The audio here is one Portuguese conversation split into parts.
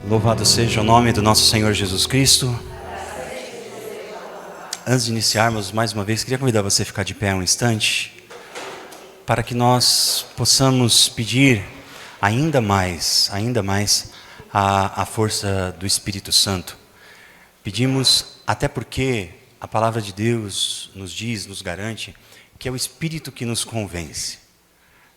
Louvado seja o nome do nosso Senhor Jesus Cristo. Antes de iniciarmos, mais uma vez, queria convidar você a ficar de pé um instante, para que nós possamos pedir ainda mais a força do Espírito Santo. Pedimos, até porque a palavra de Deus nos diz, nos garante, que é o Espírito que nos convence.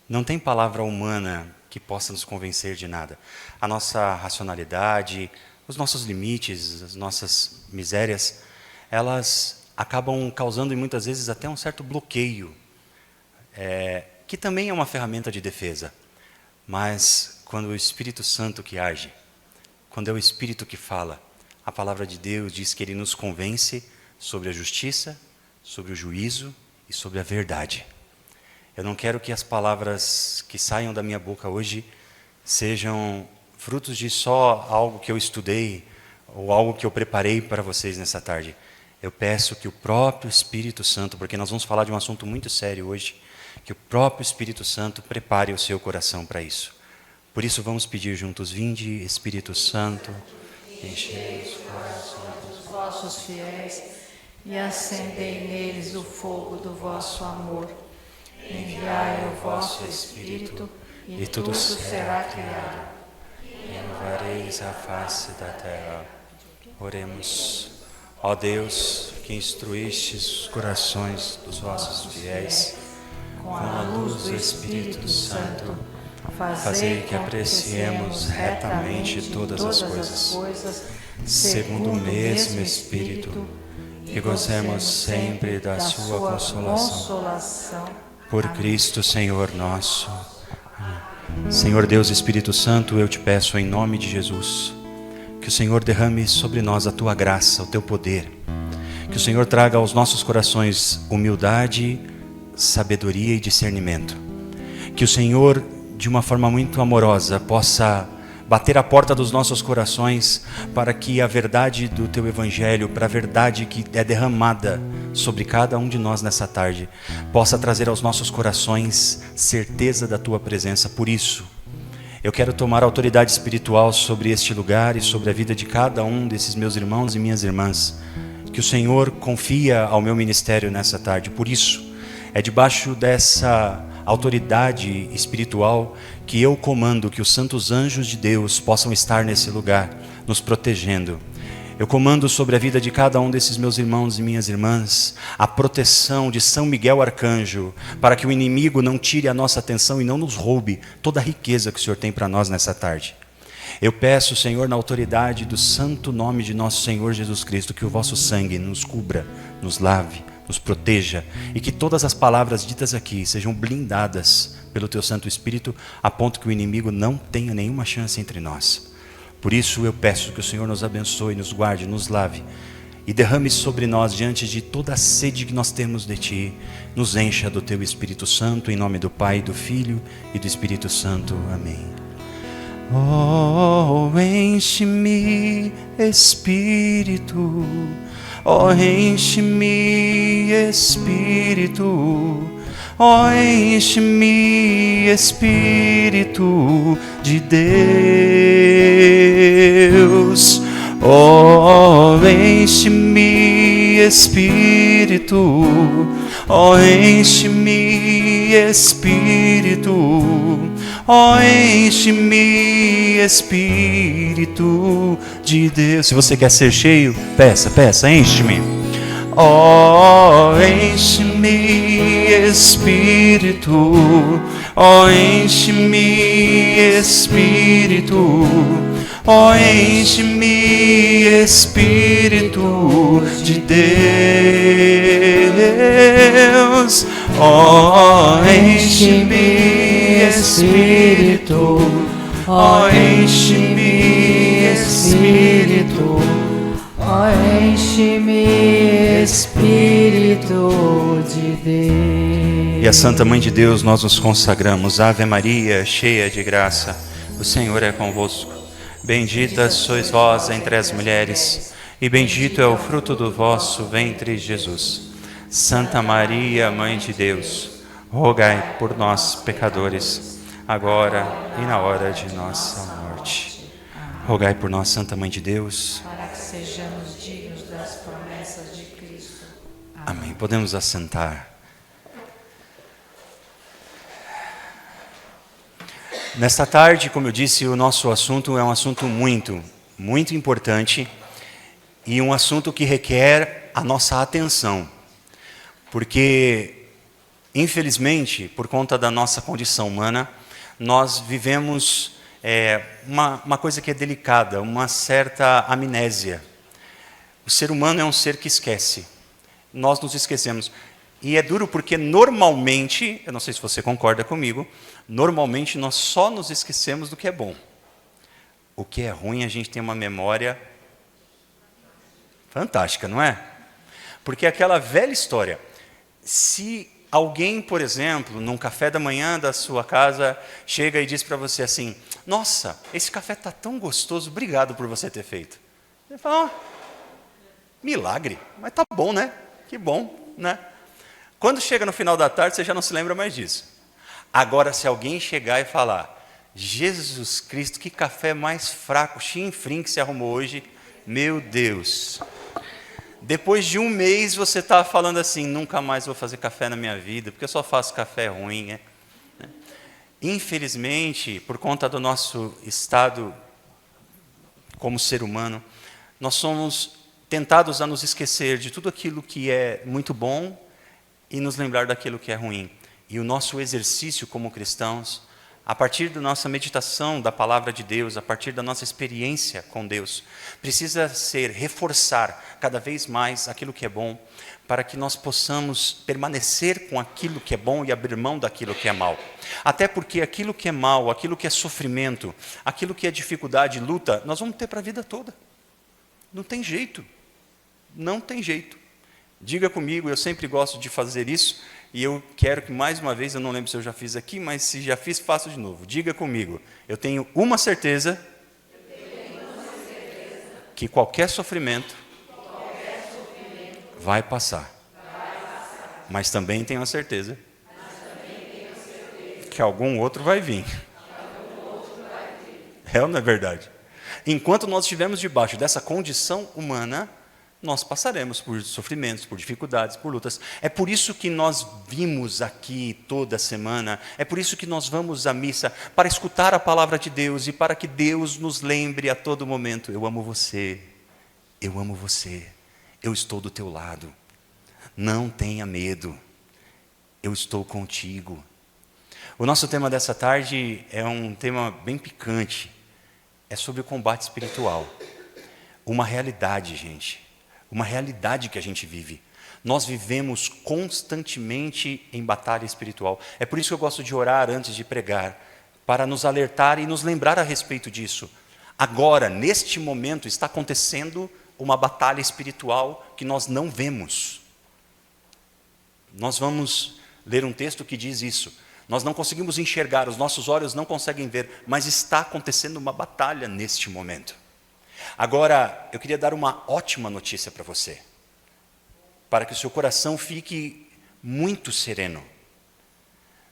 Não tem palavra humana que possa nos convencer de nada. A nossa racionalidade, os nossos limites, as nossas misérias, elas acabam causando muitas vezes até um certo bloqueio, que também é uma ferramenta de defesa. Mas quando o Espírito Santo que age, quando é o Espírito que fala, a palavra de Deus diz que ele nos convence sobre a justiça, sobre o juízo e sobre a verdade. Eu não quero que as palavras que saiam da minha boca hoje sejam frutos de só algo que eu estudei ou algo que eu preparei para vocês nessa tarde. Eu peço que o próprio Espírito Santo, porque nós vamos falar de um assunto muito sério hoje, que o próprio Espírito Santo prepare o seu coração para isso. Por isso vamos pedir juntos: vinde, Espírito Santo, enchei os corações dos vossos fiéis e acendei neles o fogo do vosso amor. Enviai o vosso Espírito, e tudo será criado. Renovareis a face da terra. Oremos. Ó Deus, que instruístes os corações dos vossos fiéis, com a luz do Espírito Santo, fazei que apreciemos retamente todas as coisas, segundo o mesmo Espírito, e gozemos sempre da sua consolação. Por Cristo, Senhor nosso. Amém. Senhor Deus Espírito Santo, eu te peço em nome de Jesus, que o Senhor derrame sobre nós a tua graça, o teu poder. Que o Senhor traga aos nossos corações humildade, sabedoria e discernimento. Que o Senhor, de uma forma muito amorosa, possa bater a porta dos nossos corações para que a verdade do teu Evangelho, para a verdade que é derramada sobre cada um de nós nessa tarde, possa trazer aos nossos corações certeza da tua presença. Por isso, eu quero tomar autoridade espiritual sobre este lugar e sobre a vida de cada um desses meus irmãos e minhas irmãs, que o Senhor confia ao meu ministério nessa tarde. Por isso, é debaixo dessa autoridade espiritual que eu comando que os santos anjos de Deus possam estar nesse lugar, nos protegendo. Eu comando sobre a vida de cada um desses meus irmãos e minhas irmãs a proteção de São Miguel Arcanjo, para que o inimigo não tire a nossa atenção e não nos roube toda a riqueza que o Senhor tem para nós nessa tarde. Eu peço, Senhor, na autoridade do santo nome de nosso Senhor Jesus Cristo, que o vosso sangue nos cubra, nos lave, nos proteja, e que todas as palavras ditas aqui sejam blindadas pelo teu Santo Espírito, a ponto que o inimigo não tenha nenhuma chance entre nós. Por isso eu peço que o Senhor nos abençoe, nos guarde, nos lave e derrame sobre nós, diante de toda a sede que nós temos de ti, nos encha do teu Espírito Santo, em nome do Pai, do Filho e do Espírito Santo. Amém. Oh, enche-me, Espírito. Oh, enche-me, Espírito. Oh, enche-me, Espírito de Deus. Oh, enche-me, Espírito. Oh, enche-me, Espírito. Oh, enche-me, Espírito de Deus. Se você quer ser cheio, peça, enche-me. Oh, enche-me, Espírito. Oh, enche-me, Espírito. Oh, enche-me, Espírito de Deus. Oh, enche-me, Espírito. Oh, enche-me, Espírito. Oh, enche-me, Espírito de Deus. E a Santa Mãe de Deus, nós nos consagramos. Ave Maria, cheia de graça, o Senhor é convosco. Bendita sois vós entre as mulheres, e bendito é o fruto do vosso ventre, Jesus. Santa Maria, Mãe de Deus, rogai por nós, pecadores, agora e na hora de nossa morte. Rogai por nós, Santa Mãe de Deus, para que sejamos dignos das promessas de Cristo. Amém. Podemos assentar. Nesta tarde, como eu disse, o nosso assunto é um assunto muito importante e um assunto que requer a nossa atenção, porque, infelizmente, por conta da nossa condição humana, nós vivemos uma coisa que é delicada, uma certa amnésia. O ser humano é um ser que esquece. Nós nos esquecemos. E é duro porque normalmente, eu não sei se você concorda comigo, normalmente nós só nos esquecemos do que é bom. O que é ruim, a gente tem uma memória fantástica, não é? Porque é aquela velha história. Se alguém, por exemplo, num café da manhã da sua casa, chega e diz para você assim, nossa, esse café está tão gostoso, obrigado por você ter feito. Você fala, milagre, mas tá bom, né? Que bom, né? Quando chega no final da tarde, você já não se lembra mais disso. Agora, se alguém chegar e falar, Jesus Cristo, que café mais fraco, chinfrim que você arrumou hoje, meu Deus. Depois de um mês, você está falando assim, nunca mais vou fazer café na minha vida, porque eu só faço café ruim. Infelizmente, por conta do nosso estado como ser humano, nós somos tentados a nos esquecer de tudo aquilo que é muito bom e nos lembrar daquilo que é ruim. E o nosso exercício como cristãos, a partir da nossa meditação da palavra de Deus, a partir da nossa experiência com Deus, precisa ser reforçar cada vez mais aquilo que é bom, para que nós possamos permanecer com aquilo que é bom e abrir mão daquilo que é mal. Até porque aquilo que é mal, aquilo que é sofrimento, aquilo que é dificuldade, luta, nós vamos ter para a vida toda. Não tem jeito. Não tem jeito. Diga comigo, eu sempre gosto de fazer isso, e eu quero que mais uma vez, eu não lembro se eu já fiz aqui, mas se já fiz, faço de novo. Diga comigo, eu tenho uma certeza, que qualquer sofrimento vai passar. Mas também tenho a certeza que algum outro vai vir. É ou não é verdade? Enquanto nós estivermos debaixo dessa condição humana, nós passaremos por sofrimentos, por dificuldades, por lutas. É por isso que nós vimos aqui toda semana, é por isso que nós vamos à missa, para escutar a palavra de Deus e para que Deus nos lembre a todo momento, eu amo você, eu estou do teu lado, não tenha medo, eu estou contigo. O nosso tema dessa tarde é um tema bem picante, é sobre o combate espiritual. Uma realidade, gente. Uma realidade que a gente vive. Nós vivemos constantemente em batalha espiritual. É por isso que eu gosto de orar antes de pregar, para nos alertar e nos lembrar a respeito disso. Agora, neste momento, está acontecendo uma batalha espiritual que nós não vemos. Nós vamos ler um texto que diz isso. Nós não conseguimos enxergar, os nossos olhos não conseguem ver, mas está acontecendo uma batalha neste momento. Agora, eu queria dar uma ótima notícia para você, para que o seu coração fique muito sereno.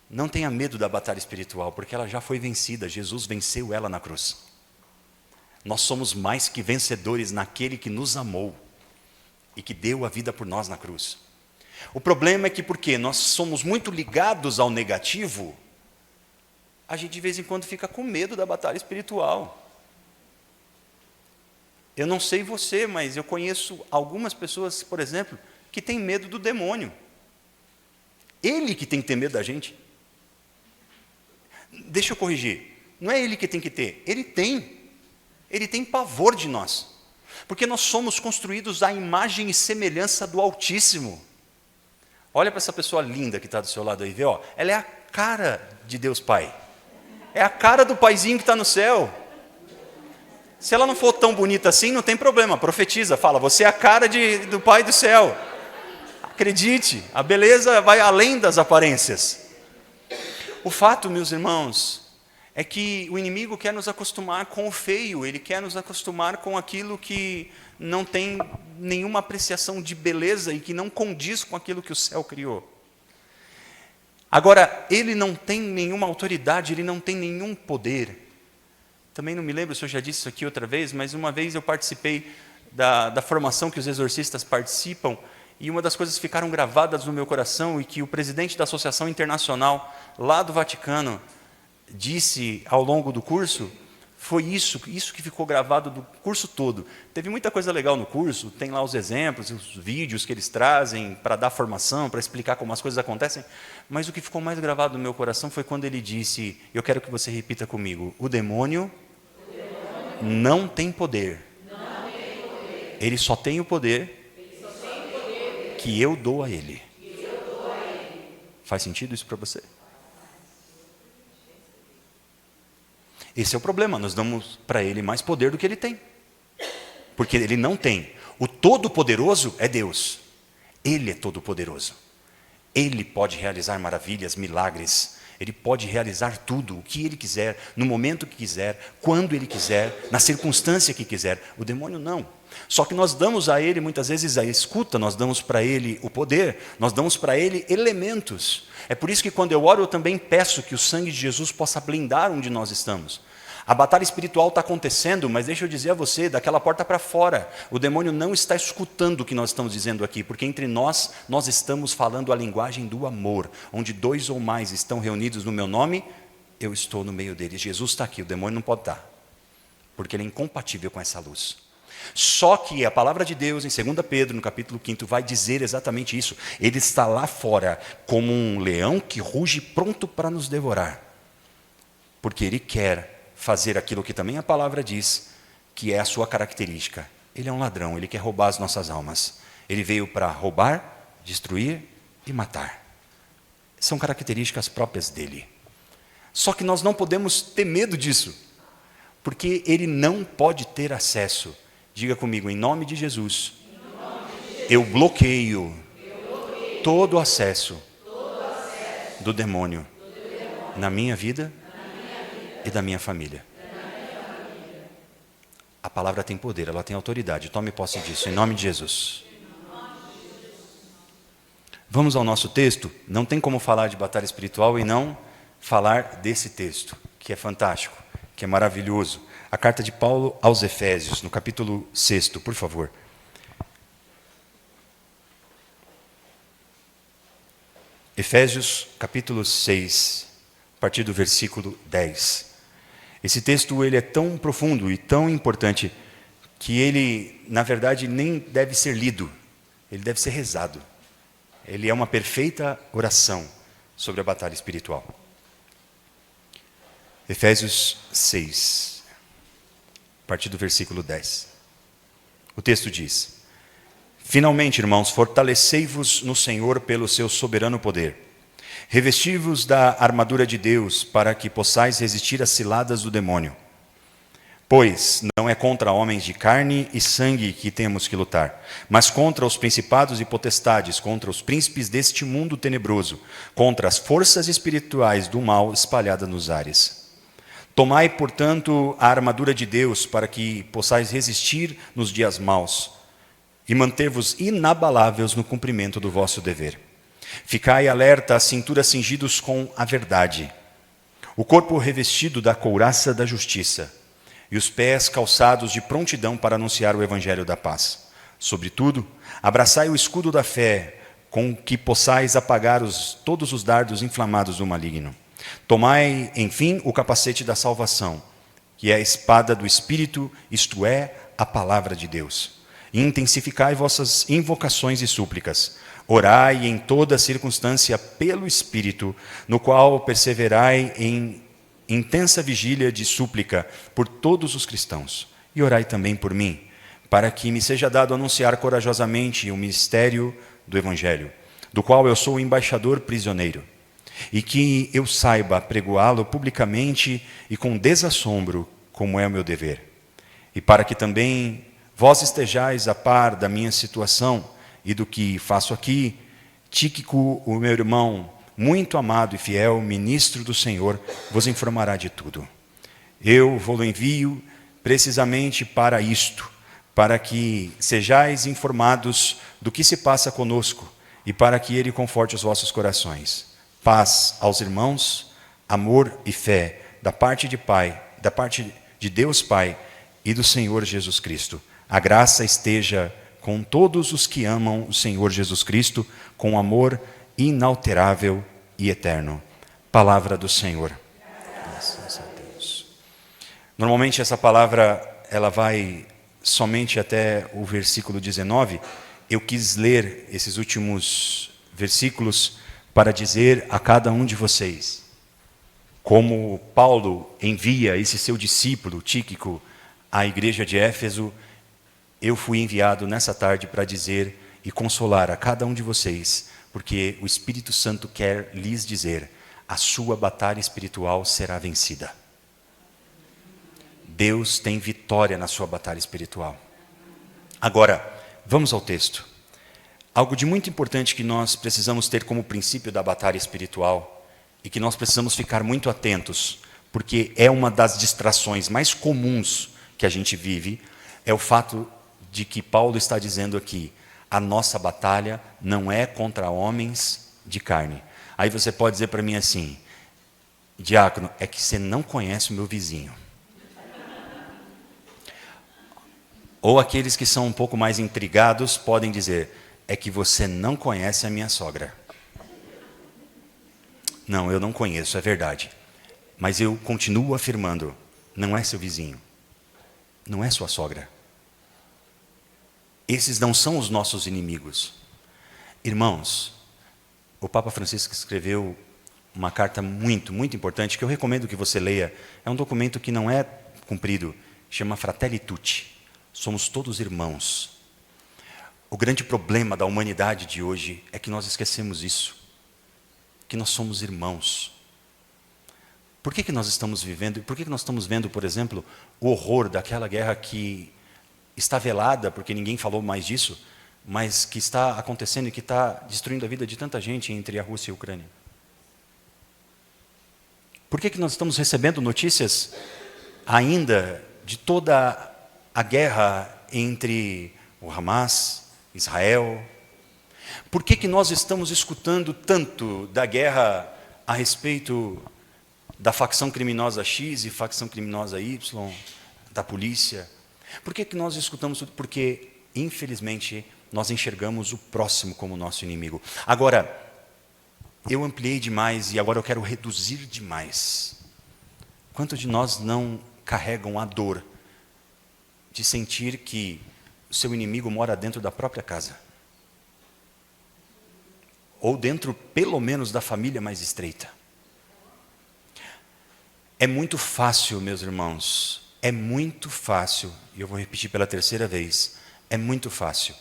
Não tenha medo da batalha espiritual, porque ela já foi vencida, Jesus venceu ela na cruz. Nós somos mais que vencedores naquele que nos amou e que deu a vida por nós na cruz. O problema é que, porque nós somos muito ligados ao negativo, a gente de vez em quando fica com medo da batalha espiritual. Eu não sei você, mas eu conheço algumas pessoas, por exemplo, que têm medo do demônio. Ele que tem que ter medo da gente. Deixa eu corrigir. Não é ele que tem que ter, ele tem. Ele tem pavor de nós. Porque nós somos construídos à imagem e semelhança do Altíssimo. Olha para essa pessoa linda que está do seu lado aí, vê, ó. Ela é a cara de Deus Pai. É a cara do Paizinho que está no céu. Se ela não for tão bonita assim, não tem problema, profetiza, fala, você é a cara do Pai do céu. Acredite, a beleza vai além das aparências. O fato, meus irmãos, é que o inimigo quer nos acostumar com o feio, ele quer nos acostumar com aquilo que não tem nenhuma apreciação de beleza e que não condiz com aquilo que o céu criou. Agora, ele não tem nenhuma autoridade, ele não tem nenhum poder. Também não me lembro se eu já disse isso aqui outra vez, mas uma vez eu participei da formação que os exorcistas participam, e uma das coisas que ficaram gravadas no meu coração e que o presidente da Associação Internacional lá do Vaticano disse ao longo do curso, foi isso que ficou gravado do curso todo. Teve muita coisa legal no curso, tem lá os exemplos, os vídeos que eles trazem para dar formação, para explicar como as coisas acontecem, mas o que ficou mais gravado no meu coração foi quando ele disse, eu quero que você repita comigo, o demônio não tem poder. Ele só tem o poder que eu dou a ele. Faz sentido isso para você? Esse é o problema, nós damos para ele mais poder do que ele tem. Porque ele não tem. O Todo-Poderoso é Deus. Ele é Todo-Poderoso. Ele pode realizar maravilhas, milagres. Ele pode realizar tudo, o que ele quiser, no momento que quiser, quando ele quiser, na circunstância que quiser. O demônio não. Só que nós damos a ele, muitas vezes, a escuta, nós damos para ele o poder, nós damos para ele elementos. É por isso que quando eu oro, eu também peço que o sangue de Jesus possa blindar onde nós estamos. A batalha espiritual está acontecendo, mas deixa eu dizer a você, daquela porta para fora, o demônio não está escutando o que nós estamos dizendo aqui, porque entre nós estamos falando a linguagem do amor, onde 2 ou mais estão reunidos no meu nome, eu estou no meio deles. Jesus está aqui, o demônio não pode estar, porque ele é incompatível com essa luz. Só que a palavra de Deus, em 2 Pedro, no capítulo 5, vai dizer exatamente isso. Ele está lá fora, como um leão que ruge pronto para nos devorar, porque ele quer fazer aquilo que também a palavra diz, que é a sua característica. Ele é um ladrão, ele quer roubar as nossas almas. Ele veio para roubar, destruir e matar. São características próprias dele. Só que nós não podemos ter medo disso, porque ele não pode ter acesso. Diga comigo, em nome de Jesus, eu bloqueio todo o acesso do demônio na minha vida e da minha família. A palavra tem poder, ela tem autoridade. Tome posse disso, em nome de Jesus. Vamos ao nosso texto. Não tem como falar de batalha espiritual e não falar desse texto, que é fantástico, que é maravilhoso. A carta de Paulo aos Efésios, no capítulo 6, por favor. Efésios, capítulo 6, a partir do versículo 10. Esse texto ele é tão profundo e tão importante que ele, na verdade, nem deve ser lido, ele deve ser rezado. Ele é uma perfeita oração sobre a batalha espiritual. Efésios 6, a partir do versículo 10. O texto diz: finalmente, irmãos, fortalecei-vos no Senhor pelo seu soberano poder. Revesti-vos da armadura de Deus, para que possais resistir às ciladas do demônio. Pois não é contra homens de carne e sangue que temos que lutar, mas contra os principados e potestades, contra os príncipes deste mundo tenebroso, contra as forças espirituais do mal espalhadas nos ares. Tomai, portanto, a armadura de Deus, para que possais resistir nos dias maus, e manter-vos inabaláveis no cumprimento do vosso dever. Ficai alerta, a cintura cingidos com a verdade, o corpo revestido da couraça da justiça, e os pés calçados de prontidão para anunciar o evangelho da paz. Sobretudo, abraçai o escudo da fé, com que possais apagar todos os dardos inflamados do maligno. Tomai, enfim, o capacete da salvação, que é a espada do Espírito, isto é, a palavra de Deus. E intensificai vossas invocações e súplicas. Orai em toda circunstância pelo Espírito, no qual perseverai em intensa vigília de súplica por todos os cristãos. E orai também por mim, para que me seja dado anunciar corajosamente o mistério do Evangelho, do qual eu sou o embaixador prisioneiro, e que eu saiba apregoá-lo publicamente e com desassombro, como é o meu dever. E para que também vós estejais a par da minha situação e do que faço aqui, Tíquico, o meu irmão, muito amado e fiel, ministro do Senhor, vos informará de tudo. Eu vou envio precisamente para isto, para que sejais informados do que se passa conosco e para que ele conforte os vossos corações. Paz aos irmãos, amor e fé da parte de Deus Pai e do Senhor Jesus Cristo. A graça esteja com todos os que amam o Senhor Jesus Cristo com amor inalterável e eterno. Palavra do Senhor. Graças a Deus. Normalmente essa palavra ela vai somente até o versículo 19. Eu quis ler esses últimos versículos para dizer a cada um de vocês como Paulo envia esse seu discípulo Tíquico à igreja de Éfeso. Eu fui enviado nessa tarde para dizer e consolar a cada um de vocês, porque o Espírito Santo quer lhes dizer: a sua batalha espiritual será vencida. Deus tem vitória na sua batalha espiritual. Agora, vamos ao texto. Algo de muito importante que nós precisamos ter como princípio da batalha espiritual e que nós precisamos ficar muito atentos, porque é uma das distrações mais comuns que a gente vive, é o fato de que Paulo está dizendo aqui: a nossa batalha não é contra homens de carne. Aí você pode dizer para mim assim: diácono, é que você não conhece o meu vizinho. Ou aqueles que são um pouco mais intrigados podem dizer: é que você não conhece a minha sogra. Não, eu não conheço, é verdade. Mas eu continuo afirmando: não é seu vizinho, não é sua sogra. Esses não são os nossos inimigos. Irmãos, o Papa Francisco escreveu uma carta muito, muito importante, que eu recomendo que você leia. É um documento que não é comprido, chama Fratelli Tutti. Somos todos irmãos. O grande problema da humanidade de hoje é que nós esquecemos isso, que nós somos irmãos. Por que nós estamos vivendo, por que nós estamos vendo, por exemplo, o horror daquela guerra que está velada, porque ninguém falou mais disso, mas que está acontecendo e que está destruindo a vida de tanta gente entre a Rússia e a Ucrânia? Por que nós estamos recebendo notícias ainda de toda a guerra entre o Hamas, Israel? Por que nós estamos escutando tanto da guerra a respeito da facção criminosa X e facção criminosa Y, da polícia? Por que nós escutamos tudo? Porque, infelizmente, nós enxergamos o próximo como nosso inimigo. Agora, eu ampliei demais e agora eu quero reduzir demais. Quantos de nós não carregam a dor de sentir que o seu inimigo mora dentro da própria casa? Ou dentro, pelo menos, da família mais estreita? É muito fácil, meus irmãos, é muito fácil, e eu vou repetir pela terceira vez, é muito fácil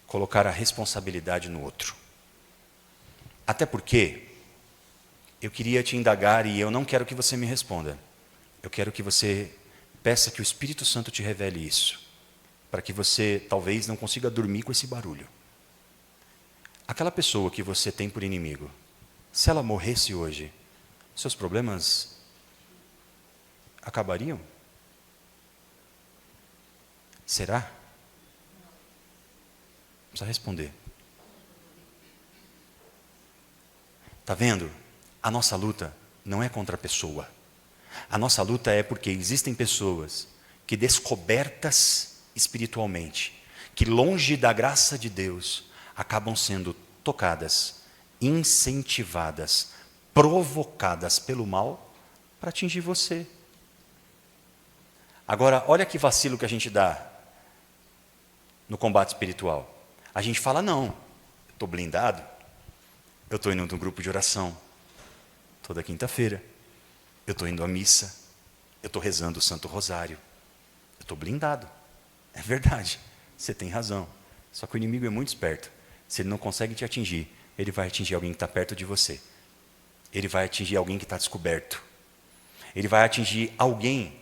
colocar a responsabilidade no outro. Até porque eu queria te indagar e eu não quero que você me responda. Eu quero que você peça que o Espírito Santo te revele isso, para que você talvez não consiga dormir com esse barulho. Aquela pessoa que você tem por inimigo, se ela morresse hoje, seus problemas acabariam? Será? Precisa responder. Está vendo? A nossa luta não é contra a pessoa. A nossa luta é porque existem pessoas que, descobertas espiritualmente, que longe da graça de Deus, acabam sendo tocadas, incentivadas, provocadas pelo mal para atingir você. Agora, olha que vacilo que a gente dá no combate espiritual. A gente fala: não, eu estou blindado, eu estou indo num grupo de oração toda quinta-feira, eu estou indo à missa, eu estou rezando o Santo Rosário, eu estou blindado. É verdade, você tem razão. Só que o inimigo é muito esperto. Se ele não consegue te atingir, ele vai atingir alguém que está perto de você. Ele vai atingir alguém que está descoberto. Ele vai atingir alguém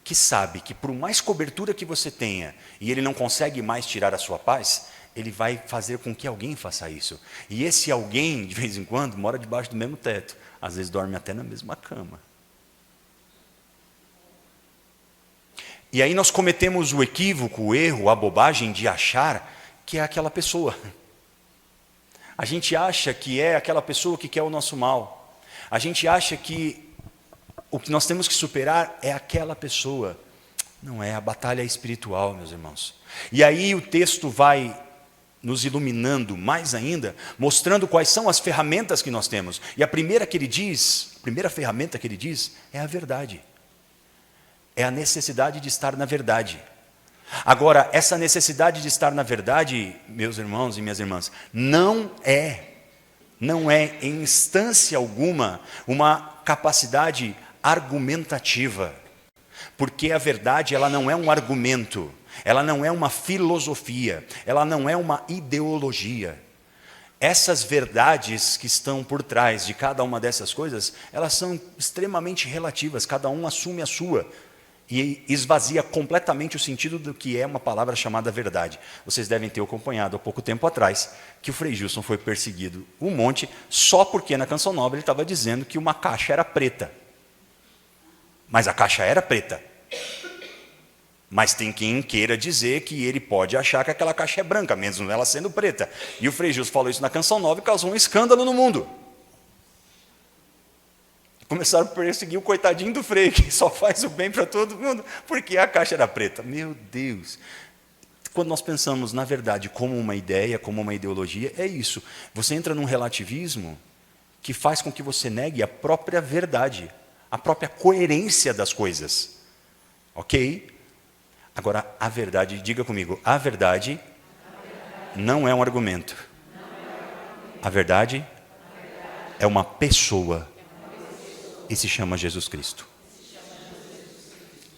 que sabe que, por mais cobertura que você tenha, e ele não consegue mais tirar a sua paz, ele vai fazer com que alguém faça isso. E esse alguém, de vez em quando, mora debaixo do mesmo teto. Às vezes dorme até na mesma cama. E aí nós cometemos o equívoco, o erro, a bobagem de achar que é aquela pessoa. A gente acha que é aquela pessoa que quer o nosso mal. A gente acha que o que nós temos que superar é aquela pessoa. Não é, a batalha é espiritual, meus irmãos. E aí o texto vai nos iluminando mais ainda, mostrando quais são as ferramentas que nós temos. E a primeira ferramenta que ele diz é a verdade. É a necessidade de estar na verdade. Agora, essa necessidade de estar na verdade, meus irmãos e minhas irmãs, não é em instância alguma uma capacidade argumentativa. Porque a verdade, ela não é um argumento, ela não é uma filosofia, ela não é uma ideologia. Essas verdades que estão por trás de cada uma dessas coisas, elas são extremamente relativas, cada um assume a sua. E esvazia completamente o sentido do que é uma palavra chamada verdade. Vocês devem ter acompanhado há pouco tempo atrás que o Frei Gilson foi perseguido um monte só porque na Canção Nova ele estava dizendo que uma caixa era preta. Mas a caixa era preta. Mas tem quem queira dizer que ele pode achar que aquela caixa é branca, mesmo ela sendo preta. E o Frei Gilson falou isso na Canção Nova e causou um escândalo no mundo. Começaram a perseguir o coitadinho do Frei, que só faz o bem para todo mundo, porque a caixa era preta. Meu Deus! Quando nós pensamos na verdade como uma ideia, como uma ideologia, é isso. Você entra num relativismo que faz com que você negue a própria verdade, a própria coerência das coisas. Ok? Agora, a verdade, diga comigo, a verdade não é um argumento. A verdade é uma pessoa. E se chama Jesus Cristo.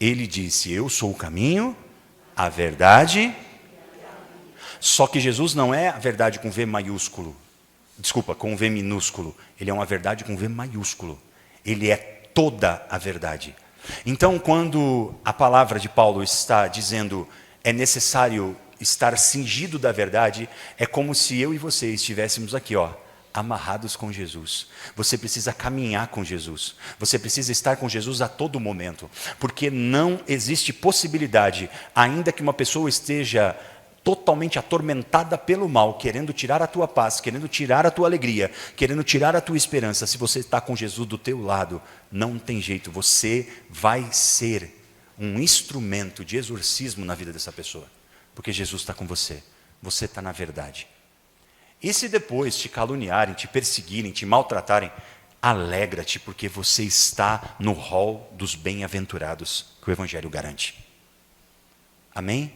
Ele disse, eu sou o caminho, a verdade. Só que Jesus não é a verdade com V maiúsculo. Desculpa, com V minúsculo. Ele é uma verdade com V maiúsculo. Ele é toda a verdade. Então, quando a palavra de Paulo está dizendo é necessário estar cingido da verdade, é como se eu e você estivéssemos aqui, amarrados com Jesus. Você precisa caminhar com Jesus. Você precisa estar com Jesus a todo momento. Porque não existe possibilidade, ainda que uma pessoa esteja totalmente atormentada pelo mal, querendo tirar a tua paz, querendo tirar a tua alegria, querendo tirar a tua esperança, se você está com Jesus do teu lado, não tem jeito, você vai ser um instrumento de exorcismo na vida dessa pessoa. Porque Jesus está com você. Você está na verdade. E se depois te caluniarem, te perseguirem, te maltratarem, alegra-te, porque você está no rol dos bem-aventurados que o Evangelho garante. Amém?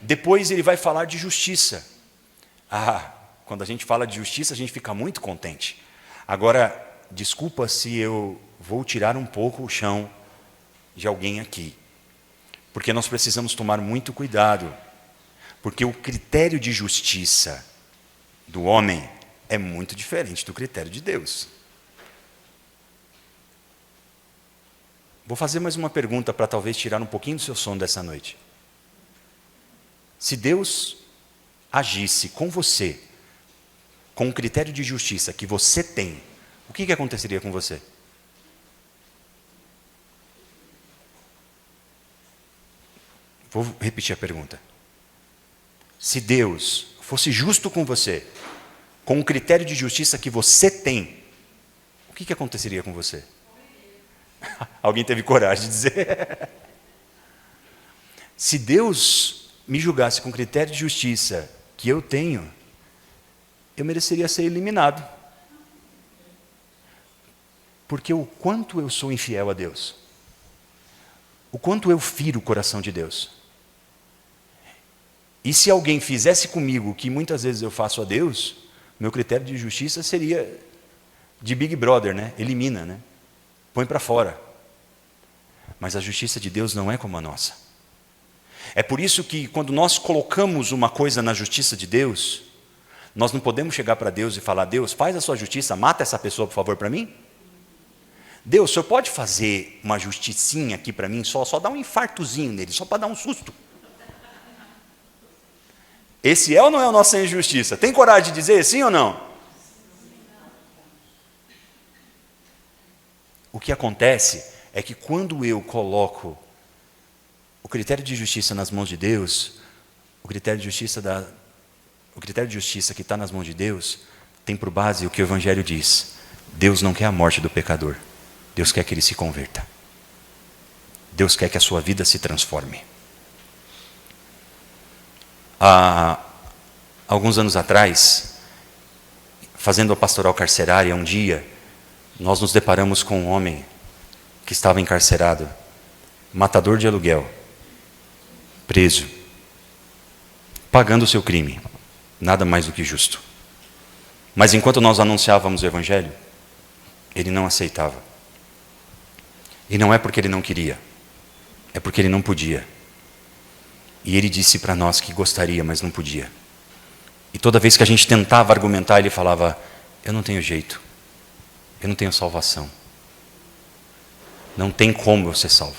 Depois ele vai falar de justiça. Quando a gente fala de justiça, a gente fica muito contente. Agora, desculpa se eu vou tirar um pouco o chão de alguém aqui. Porque nós precisamos tomar muito cuidado. Porque o critério de justiça do homem é muito diferente do critério de Deus. Vou fazer mais uma pergunta para talvez tirar um pouquinho do seu sono dessa noite. Se Deus agisse com você, com o critério de justiça que você tem, o que aconteceria com você? Vou repetir a pergunta. Se Deus fosse justo com você, com o critério de justiça que você tem, o que aconteceria com você? Alguém teve coragem de dizer? Se Deus me julgasse com o critério de justiça que eu tenho, eu mereceria ser eliminado. Porque o quanto eu sou infiel a Deus, o quanto eu firo o coração de Deus. E se alguém fizesse comigo o que muitas vezes eu faço a Deus, meu critério de justiça seria de Big Brother, né? Elimina, né? Põe para fora. Mas a justiça de Deus não é como a nossa. É por isso que quando nós colocamos uma coisa na justiça de Deus, nós não podemos chegar para Deus e falar, Deus, faz a sua justiça, mata essa pessoa, por favor, para mim. Deus, o senhor pode fazer uma justicinha aqui para mim, só dar um infartozinho nele, só para dar um susto. Esse é ou não é o nosso senso de justiça? Tem coragem de dizer sim ou não? O que acontece é que quando eu coloco o critério de justiça nas mãos de Deus, o critério de justiça que está nas mãos de Deus tem por base o que o Evangelho diz. Deus não quer a morte do pecador. Deus quer que ele se converta. Deus quer que a sua vida se transforme. Há alguns anos atrás, fazendo a pastoral carcerária, um dia, nós nos deparamos com um homem que estava encarcerado, matador de aluguel, preso, pagando o seu crime, nada mais do que justo. Mas enquanto nós anunciávamos o Evangelho, ele não aceitava. E não é porque ele não queria, é porque ele não podia. E ele disse para nós que gostaria, mas não podia. E toda vez que a gente tentava argumentar, ele falava: eu não tenho jeito, eu não tenho salvação. Não tem como eu ser salvo.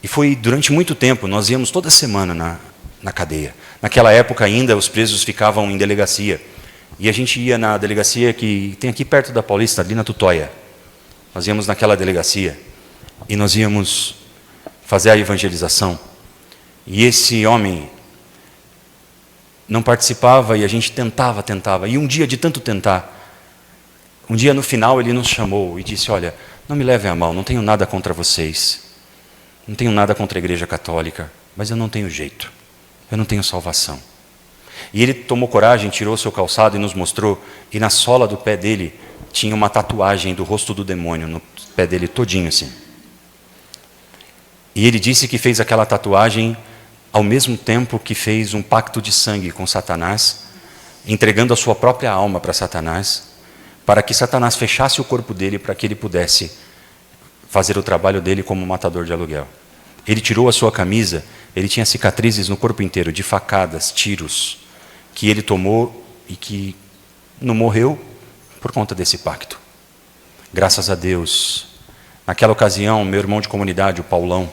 E foi durante muito tempo, nós íamos toda semana na cadeia. Naquela época ainda os presos ficavam em delegacia. E a gente ia na delegacia que tem aqui perto da Paulista, ali na Tutóia. Nós íamos naquela delegacia e nós íamos fazer a evangelização. E esse homem não participava e a gente tentava. E um dia, de tanto tentar, um dia no final ele nos chamou e disse: olha, não me levem a mal, não tenho nada contra vocês. Não tenho nada contra a Igreja Católica, mas eu não tenho jeito. Eu não tenho salvação. E ele tomou coragem, tirou seu calçado e nos mostrou. E na sola do pé dele tinha uma tatuagem do rosto do demônio, no pé dele todinho assim. E ele disse que fez aquela tatuagem ao mesmo tempo que fez um pacto de sangue com Satanás, entregando a sua própria alma para Satanás, para que Satanás fechasse o corpo dele, para que ele pudesse fazer o trabalho dele como matador de aluguel. Ele tirou a sua camisa, ele tinha cicatrizes no corpo inteiro, de facadas, tiros, que ele tomou e que não morreu por conta desse pacto. Graças a Deus. Naquela ocasião, meu irmão de comunidade, o Paulão,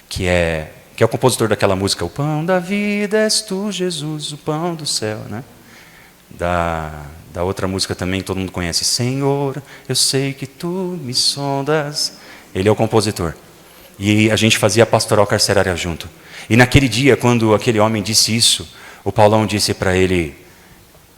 que é o compositor daquela música, o pão da vida és tu, Jesus, o pão do céu, né? Da outra música também, todo mundo conhece, Senhor, eu sei que tu me sondas. Ele é o compositor. E a gente fazia a pastoral carcerária junto. E naquele dia, quando aquele homem disse isso, o Paulão disse para ele: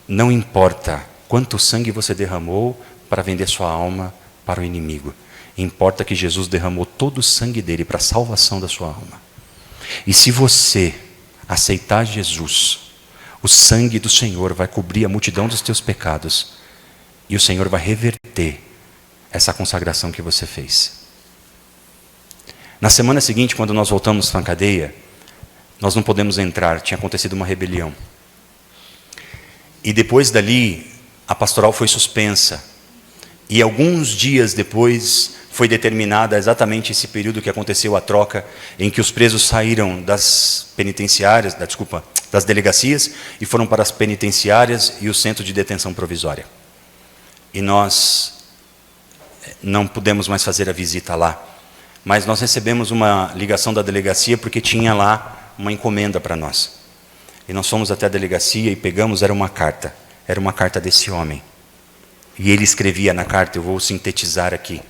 não importa quanto sangue você derramou para vender sua alma para o inimigo. Importa que Jesus derramou todo o sangue dele para a salvação da sua alma. E se você aceitar Jesus, o sangue do Senhor vai cobrir a multidão dos teus pecados. E o Senhor vai reverter essa consagração que você fez. Na semana seguinte, quando nós voltamos para a cadeia, nós não podemos entrar, tinha acontecido uma rebelião. E depois dali, a pastoral foi suspensa. E alguns dias depois, foi determinada exatamente esse período que aconteceu a troca, em que os presos saíram das penitenciárias, das delegacias, e foram para as penitenciárias e o centro de detenção provisória. E nós não pudemos mais fazer a visita lá. Mas nós recebemos uma ligação da delegacia porque tinha lá uma encomenda para nós. E nós fomos até a delegacia e pegamos, era uma carta desse homem. E ele escrevia na carta, eu vou sintetizar aqui.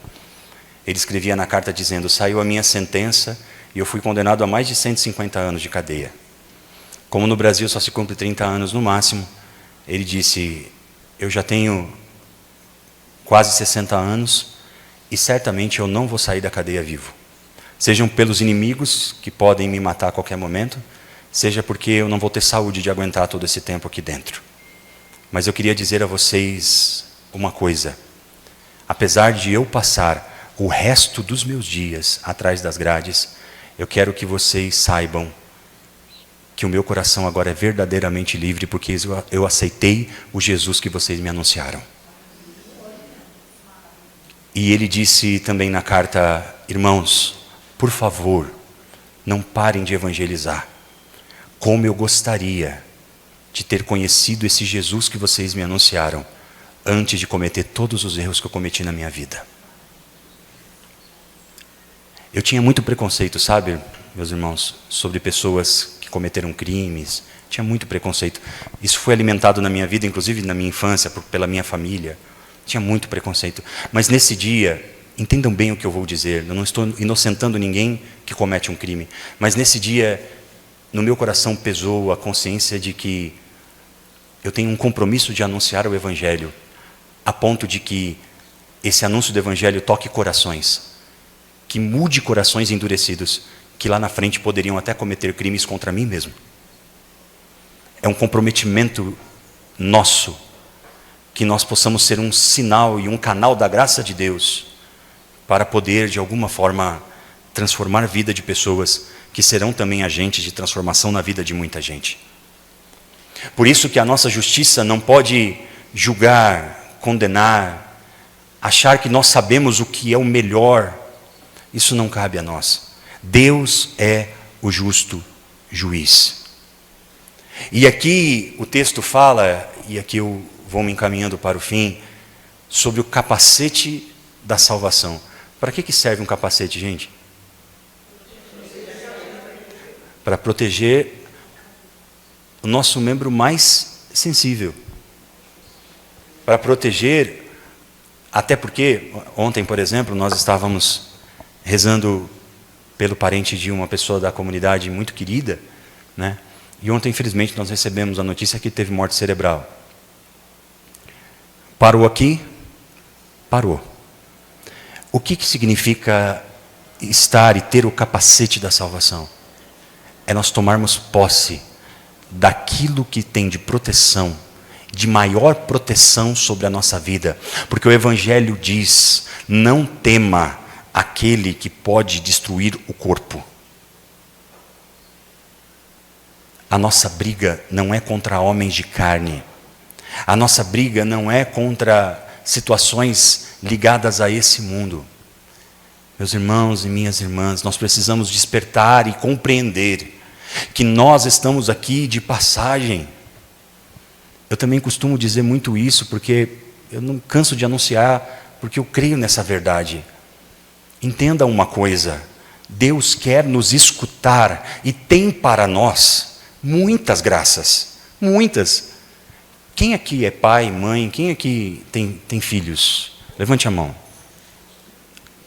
Ele escrevia na carta dizendo: saiu a minha sentença e eu fui condenado a mais de 150 anos de cadeia. Como no Brasil só se cumpre 30 anos no máximo, ele disse: eu já tenho quase 60 anos e certamente eu não vou sair da cadeia vivo. Sejam pelos inimigos que podem me matar a qualquer momento, seja porque eu não vou ter saúde de aguentar todo esse tempo aqui dentro. Mas eu queria dizer a vocês uma coisa: apesar de eu passar o resto dos meus dias atrás das grades, eu quero que vocês saibam que o meu coração agora é verdadeiramente livre, porque eu aceitei o Jesus que vocês me anunciaram. E ele disse também na carta: irmãos, por favor, não parem de evangelizar. Como eu gostaria de ter conhecido esse Jesus que vocês me anunciaram, antes de cometer todos os erros que eu cometi na minha vida. Eu tinha muito preconceito, sabe, meus irmãos, sobre pessoas que que cometeram crimes. Tinha muito preconceito. Isso foi alimentado na minha vida, inclusive na minha infância, pela minha família. Tinha muito preconceito. Mas nesse dia, entendam bem o que eu vou dizer. Eu não estou inocentando ninguém que comete um crime. Mas nesse dia, no meu coração pesou a consciência de que eu tenho um compromisso de anunciar o Evangelho, a ponto de que esse anúncio do Evangelho toque corações, que mude corações endurecidos, que lá na frente poderiam até cometer crimes contra mim mesmo. É um comprometimento nosso, que nós possamos ser um sinal e um canal da graça de Deus, para poder, de alguma forma, transformar a vida de pessoas, que serão também agentes de transformação na vida de muita gente. Por isso que a nossa justiça não pode julgar, condenar, achar que nós sabemos o que é o melhor. Isso não cabe a nós. Deus é o justo juiz. E aqui o texto fala, e aqui eu vou me encaminhando para o fim, sobre o capacete da salvação. Para que serve um capacete, gente? Para proteger o nosso membro mais sensível. Para proteger, até porque, ontem, por exemplo, nós estávamos rezando pelo parente de uma pessoa da comunidade muito querida, né? E ontem, infelizmente, nós recebemos a notícia que teve morte cerebral. Parou aqui? Parou. O que significa estar e ter o capacete da salvação? É nós tomarmos posse daquilo que tem de proteção, de maior proteção sobre a nossa vida. Porque o Evangelho diz, não tema aquele que pode destruir o corpo. A nossa briga não é contra homens de carne. A nossa briga não é contra situações ligadas a esse mundo. Meus irmãos e minhas irmãs, nós precisamos despertar e compreender que nós estamos aqui de passagem. Eu também costumo dizer muito isso, porque eu não canso de anunciar, porque eu creio nessa verdade. Entenda uma coisa, Deus quer nos escutar e tem para nós muitas graças, muitas. Quem aqui é pai, mãe, quem aqui tem filhos? Levante a mão.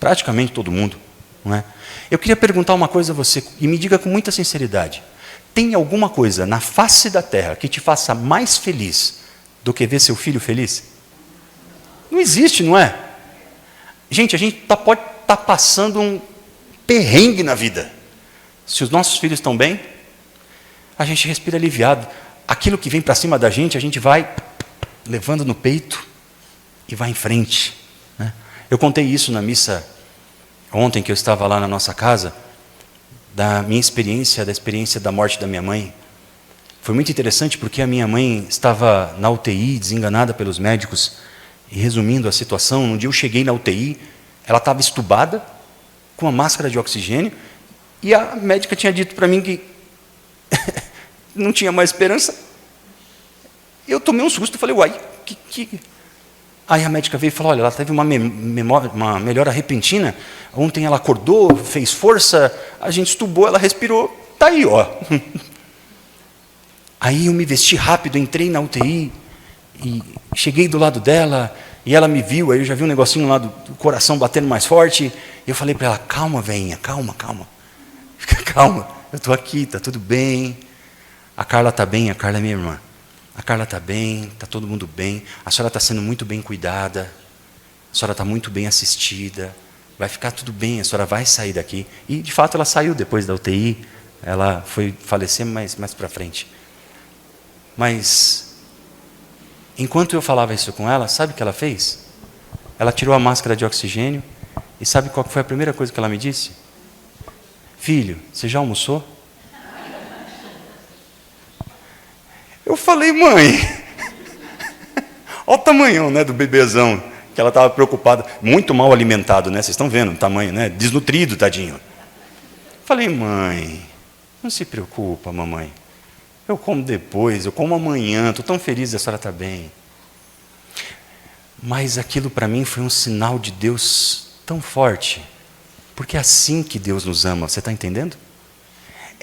Praticamente todo mundo, não é? Eu queria perguntar uma coisa a você, e me diga com muita sinceridade. Tem alguma coisa na face da terra que te faça mais feliz do que ver seu filho feliz? Não existe, não é? Gente, a gente pode estar passando um perrengue na vida. Se os nossos filhos estão bem, a gente respira aliviado. Aquilo que vem para cima da gente, a gente vai levando no peito e vai em frente, né? Eu contei isso na missa ontem, que eu estava lá na nossa casa, da minha experiência, da experiência da morte da minha mãe. Foi muito interessante, porque a minha mãe estava na UTI, desenganada pelos médicos. E resumindo a situação, um dia eu cheguei na UTI, ela estava estubada, com uma máscara de oxigênio, e a médica tinha dito para mim que não tinha mais esperança. Eu tomei um susto, falei, uai, que... Aí a médica veio e falou, olha, ela teve uma melhora repentina, ontem ela acordou, fez força, a gente estubou, ela respirou, está aí, ó. Aí eu me vesti rápido, entrei na UTI, e cheguei do lado dela, e ela me viu, aí eu já vi um negocinho lá do coração batendo mais forte, e eu falei para ela, calma, veinha, calma, fica calma, eu estou aqui, está tudo bem. A Carla está bem, a Carla é minha irmã. A Carla está bem, está todo mundo bem. A senhora está sendo muito bem cuidada. A senhora está muito bem assistida. Vai ficar tudo bem, a senhora vai sair daqui. E, de fato, ela saiu depois da UTI. Ela foi falecer mais para frente. Mas, enquanto eu falava isso com ela, sabe o que ela fez? Ela tirou a máscara de oxigênio. E sabe qual foi a primeira coisa que ela me disse? Filho, você já almoçou? Eu falei, mãe, olha o tamanhão, né, do bebezão, que ela estava preocupada, muito mal alimentado, né? Vocês estão vendo o tamanho, né? Desnutrido, tadinho. Falei, mãe, não se preocupa, mamãe. Eu como depois, eu como amanhã, estou tão feliz, a senhora está bem. Mas aquilo para mim foi um sinal de Deus tão forte, porque é assim que Deus nos ama, você está entendendo?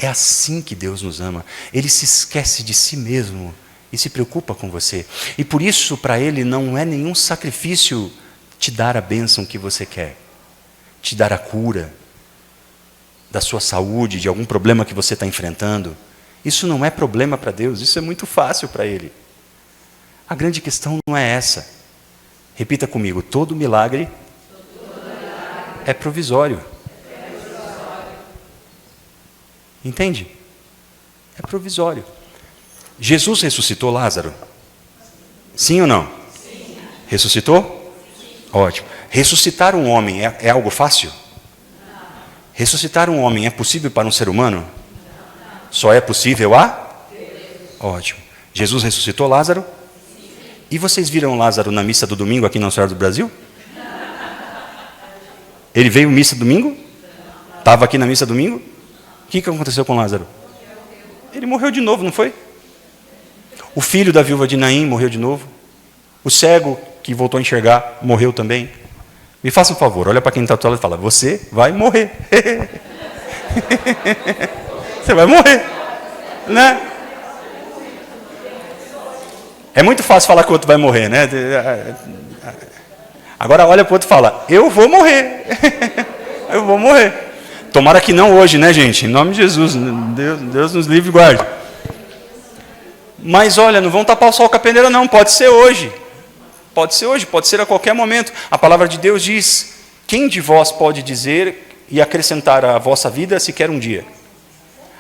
É assim que Deus nos ama. Ele se esquece de si mesmo e se preocupa com você. E por isso, para Ele, não é nenhum sacrifício te dar a bênção que você quer, te dar a cura da sua saúde, de algum problema que você está enfrentando. Isso não é problema para Deus, isso é muito fácil para Ele. A grande questão não é essa. Repita comigo: todo milagre é provisório. Entende? É provisório. Jesus ressuscitou Lázaro? Sim ou não? Sim. Ressuscitou? Sim. Ótimo. Ressuscitar um homem é algo fácil? Não. Ressuscitar um homem é possível para um ser humano? Não. Só é possível a Deus. Ótimo. Jesus ressuscitou Lázaro? Sim. E vocês viram Lázaro na missa do domingo aqui na Nossa Senhora do Brasil? Ele veio missa domingo? Estava aqui na missa domingo? O que aconteceu com Lázaro? Ele morreu de novo, não foi? O filho da viúva de Naim morreu de novo. O cego que voltou a enxergar morreu também. Me faça um favor, olha para quem está do lado e fala: você vai morrer. Você vai morrer, né? É muito fácil falar que o outro vai morrer, né? Agora olha para o outro e fala: eu vou morrer. Eu vou morrer. Tomara que não hoje, né, gente? Em nome de Jesus. Deus nos livre e guarde. Mas olha, não vão tapar o sol com a peneira, não. Pode ser hoje. Pode ser hoje, pode ser a qualquer momento. A palavra de Deus diz: quem de vós pode dizer e acrescentar à vossa vida sequer um dia?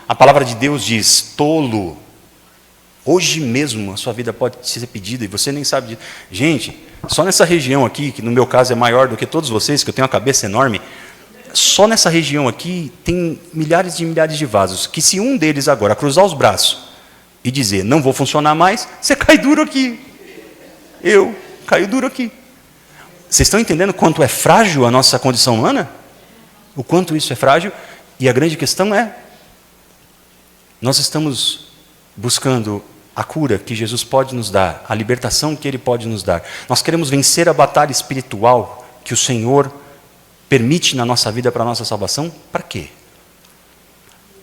A palavra de Deus diz: tolo. Hoje mesmo a sua vida pode ser pedida e você nem sabe disso. Gente, só nessa região aqui, que no meu caso é maior do que todos vocês, que eu tenho uma cabeça enorme, só nessa região aqui tem milhares de vasos, que se um deles agora cruzar os braços e dizer: não vou funcionar mais, você cai duro aqui. Eu caio duro aqui. Vocês estão entendendo quanto é frágil a nossa condição humana? O quanto isso é frágil? E a grande questão é: nós estamos buscando a cura que Jesus pode nos dar, a libertação que Ele pode nos dar. Nós queremos vencer a batalha espiritual que o Senhor permite na nossa vida para a nossa salvação. Para quê?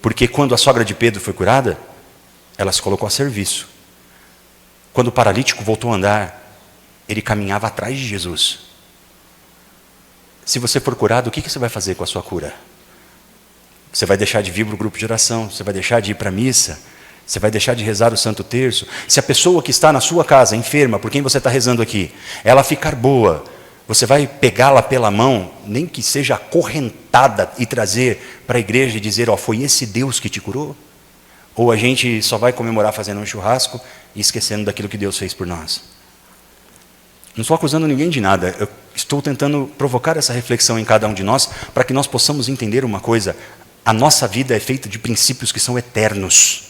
Porque quando a sogra de Pedro foi curada, ela se colocou a serviço. Quando o paralítico voltou a andar, ele caminhava atrás de Jesus. Se você for curado, o que você vai fazer com a sua cura? Você vai deixar de vir para o grupo de oração, você vai deixar de ir para a missa, você vai deixar de rezar o Santo Terço. Se a pessoa que está na sua casa, enferma, por quem você está rezando aqui, ela ficar boa, você vai pegá-la pela mão, nem que seja acorrentada, e trazer para a igreja e dizer: ó, foi esse Deus que te curou? Ou a gente só vai comemorar fazendo um churrasco e esquecendo daquilo que Deus fez por nós? Não estou acusando ninguém de nada, eu estou tentando provocar essa reflexão em cada um de nós, para que nós possamos entender uma coisa: a nossa vida é feita de princípios que são eternos.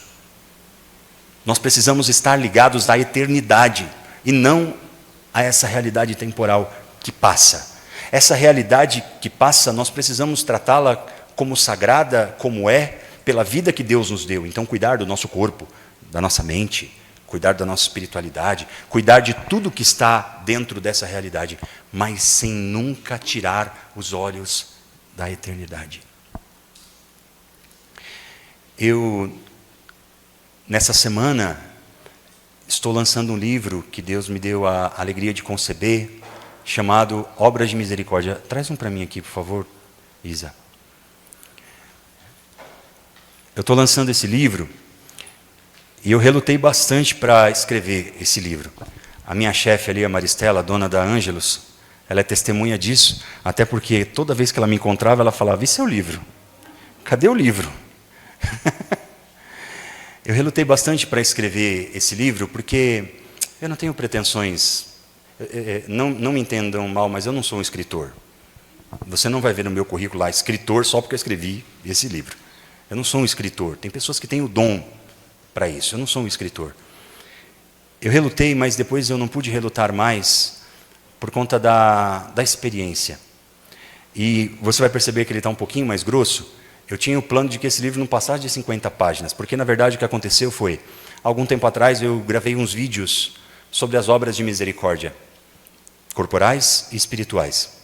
Nós precisamos estar ligados à eternidade, e não a essa realidade temporal que passa. Essa realidade que passa, nós precisamos tratá-la como sagrada, como é, pela vida que Deus nos deu. Então, cuidar do nosso corpo, da nossa mente, cuidar da nossa espiritualidade, cuidar de tudo que está dentro dessa realidade, mas sem nunca tirar os olhos da eternidade. Eu, nessa semana, estou lançando um livro que Deus me deu a alegria de conceber, chamado Obras de Misericórdia. Traz um para mim aqui, por favor, Isa. Eu estou lançando esse livro e eu relutei bastante para escrever esse livro. A minha chefe ali, a Maristela, a dona da Ângelos, ela é testemunha disso, até porque toda vez que ela me encontrava, ela falava: e seu livro? Cadê o livro? Eu relutei bastante para escrever esse livro, porque eu não tenho pretensões. Não me entendam mal, mas eu não sou um escritor. Você não vai ver no meu currículo lá, escritor, só porque eu escrevi esse livro. Eu não sou um escritor. Tem pessoas que têm o dom para isso. Eu não sou um escritor. Eu relutei, mas depois eu não pude relutar mais por conta da experiência. E você vai perceber que ele está um pouquinho mais grosso. Eu tinha o plano de que esse livro não passasse de 50 páginas, porque na verdade o que aconteceu foi, algum tempo atrás eu gravei uns vídeos sobre as obras de misericórdia, corporais e espirituais.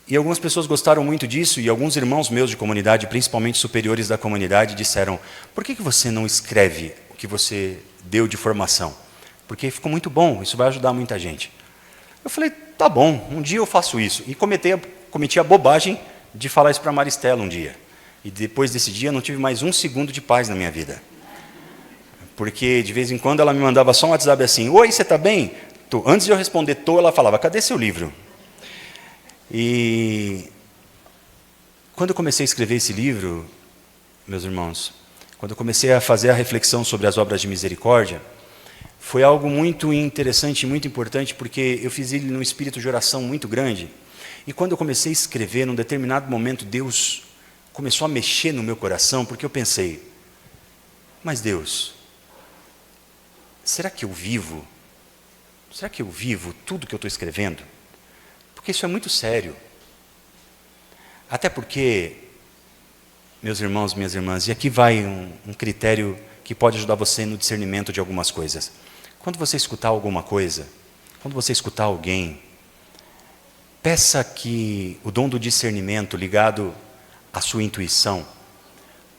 E algumas pessoas gostaram muito disso, e alguns irmãos meus de comunidade, principalmente superiores da comunidade, disseram: por que você não escreve o que você deu de formação? Porque ficou muito bom, isso vai ajudar muita gente. Eu falei: tá bom, um dia eu faço isso. E cometi a bobagem de falar isso para a Maristela um dia. E depois desse dia eu não tive mais um segundo de paz na minha vida. Porque de vez em quando ela me mandava só um WhatsApp assim: oi, você está bem? Tô. Antes de eu responder tô, ela falava: cadê seu livro? E quando eu comecei a escrever esse livro, meus irmãos, quando eu comecei a fazer a reflexão sobre as obras de misericórdia, foi algo muito interessante e muito importante, porque eu fiz ele num espírito de oração muito grande. E quando eu comecei a escrever, num determinado momento, Deus começou a mexer no meu coração, porque eu pensei: mas Deus, será que eu vivo? Será que eu vivo tudo que eu estou escrevendo? Porque isso é muito sério. Até porque, meus irmãos, minhas irmãs, e aqui vai um critério que pode ajudar você no discernimento de algumas coisas. Quando você escutar alguma coisa, quando você escutar alguém, peça que o dom do discernimento ligado à sua intuição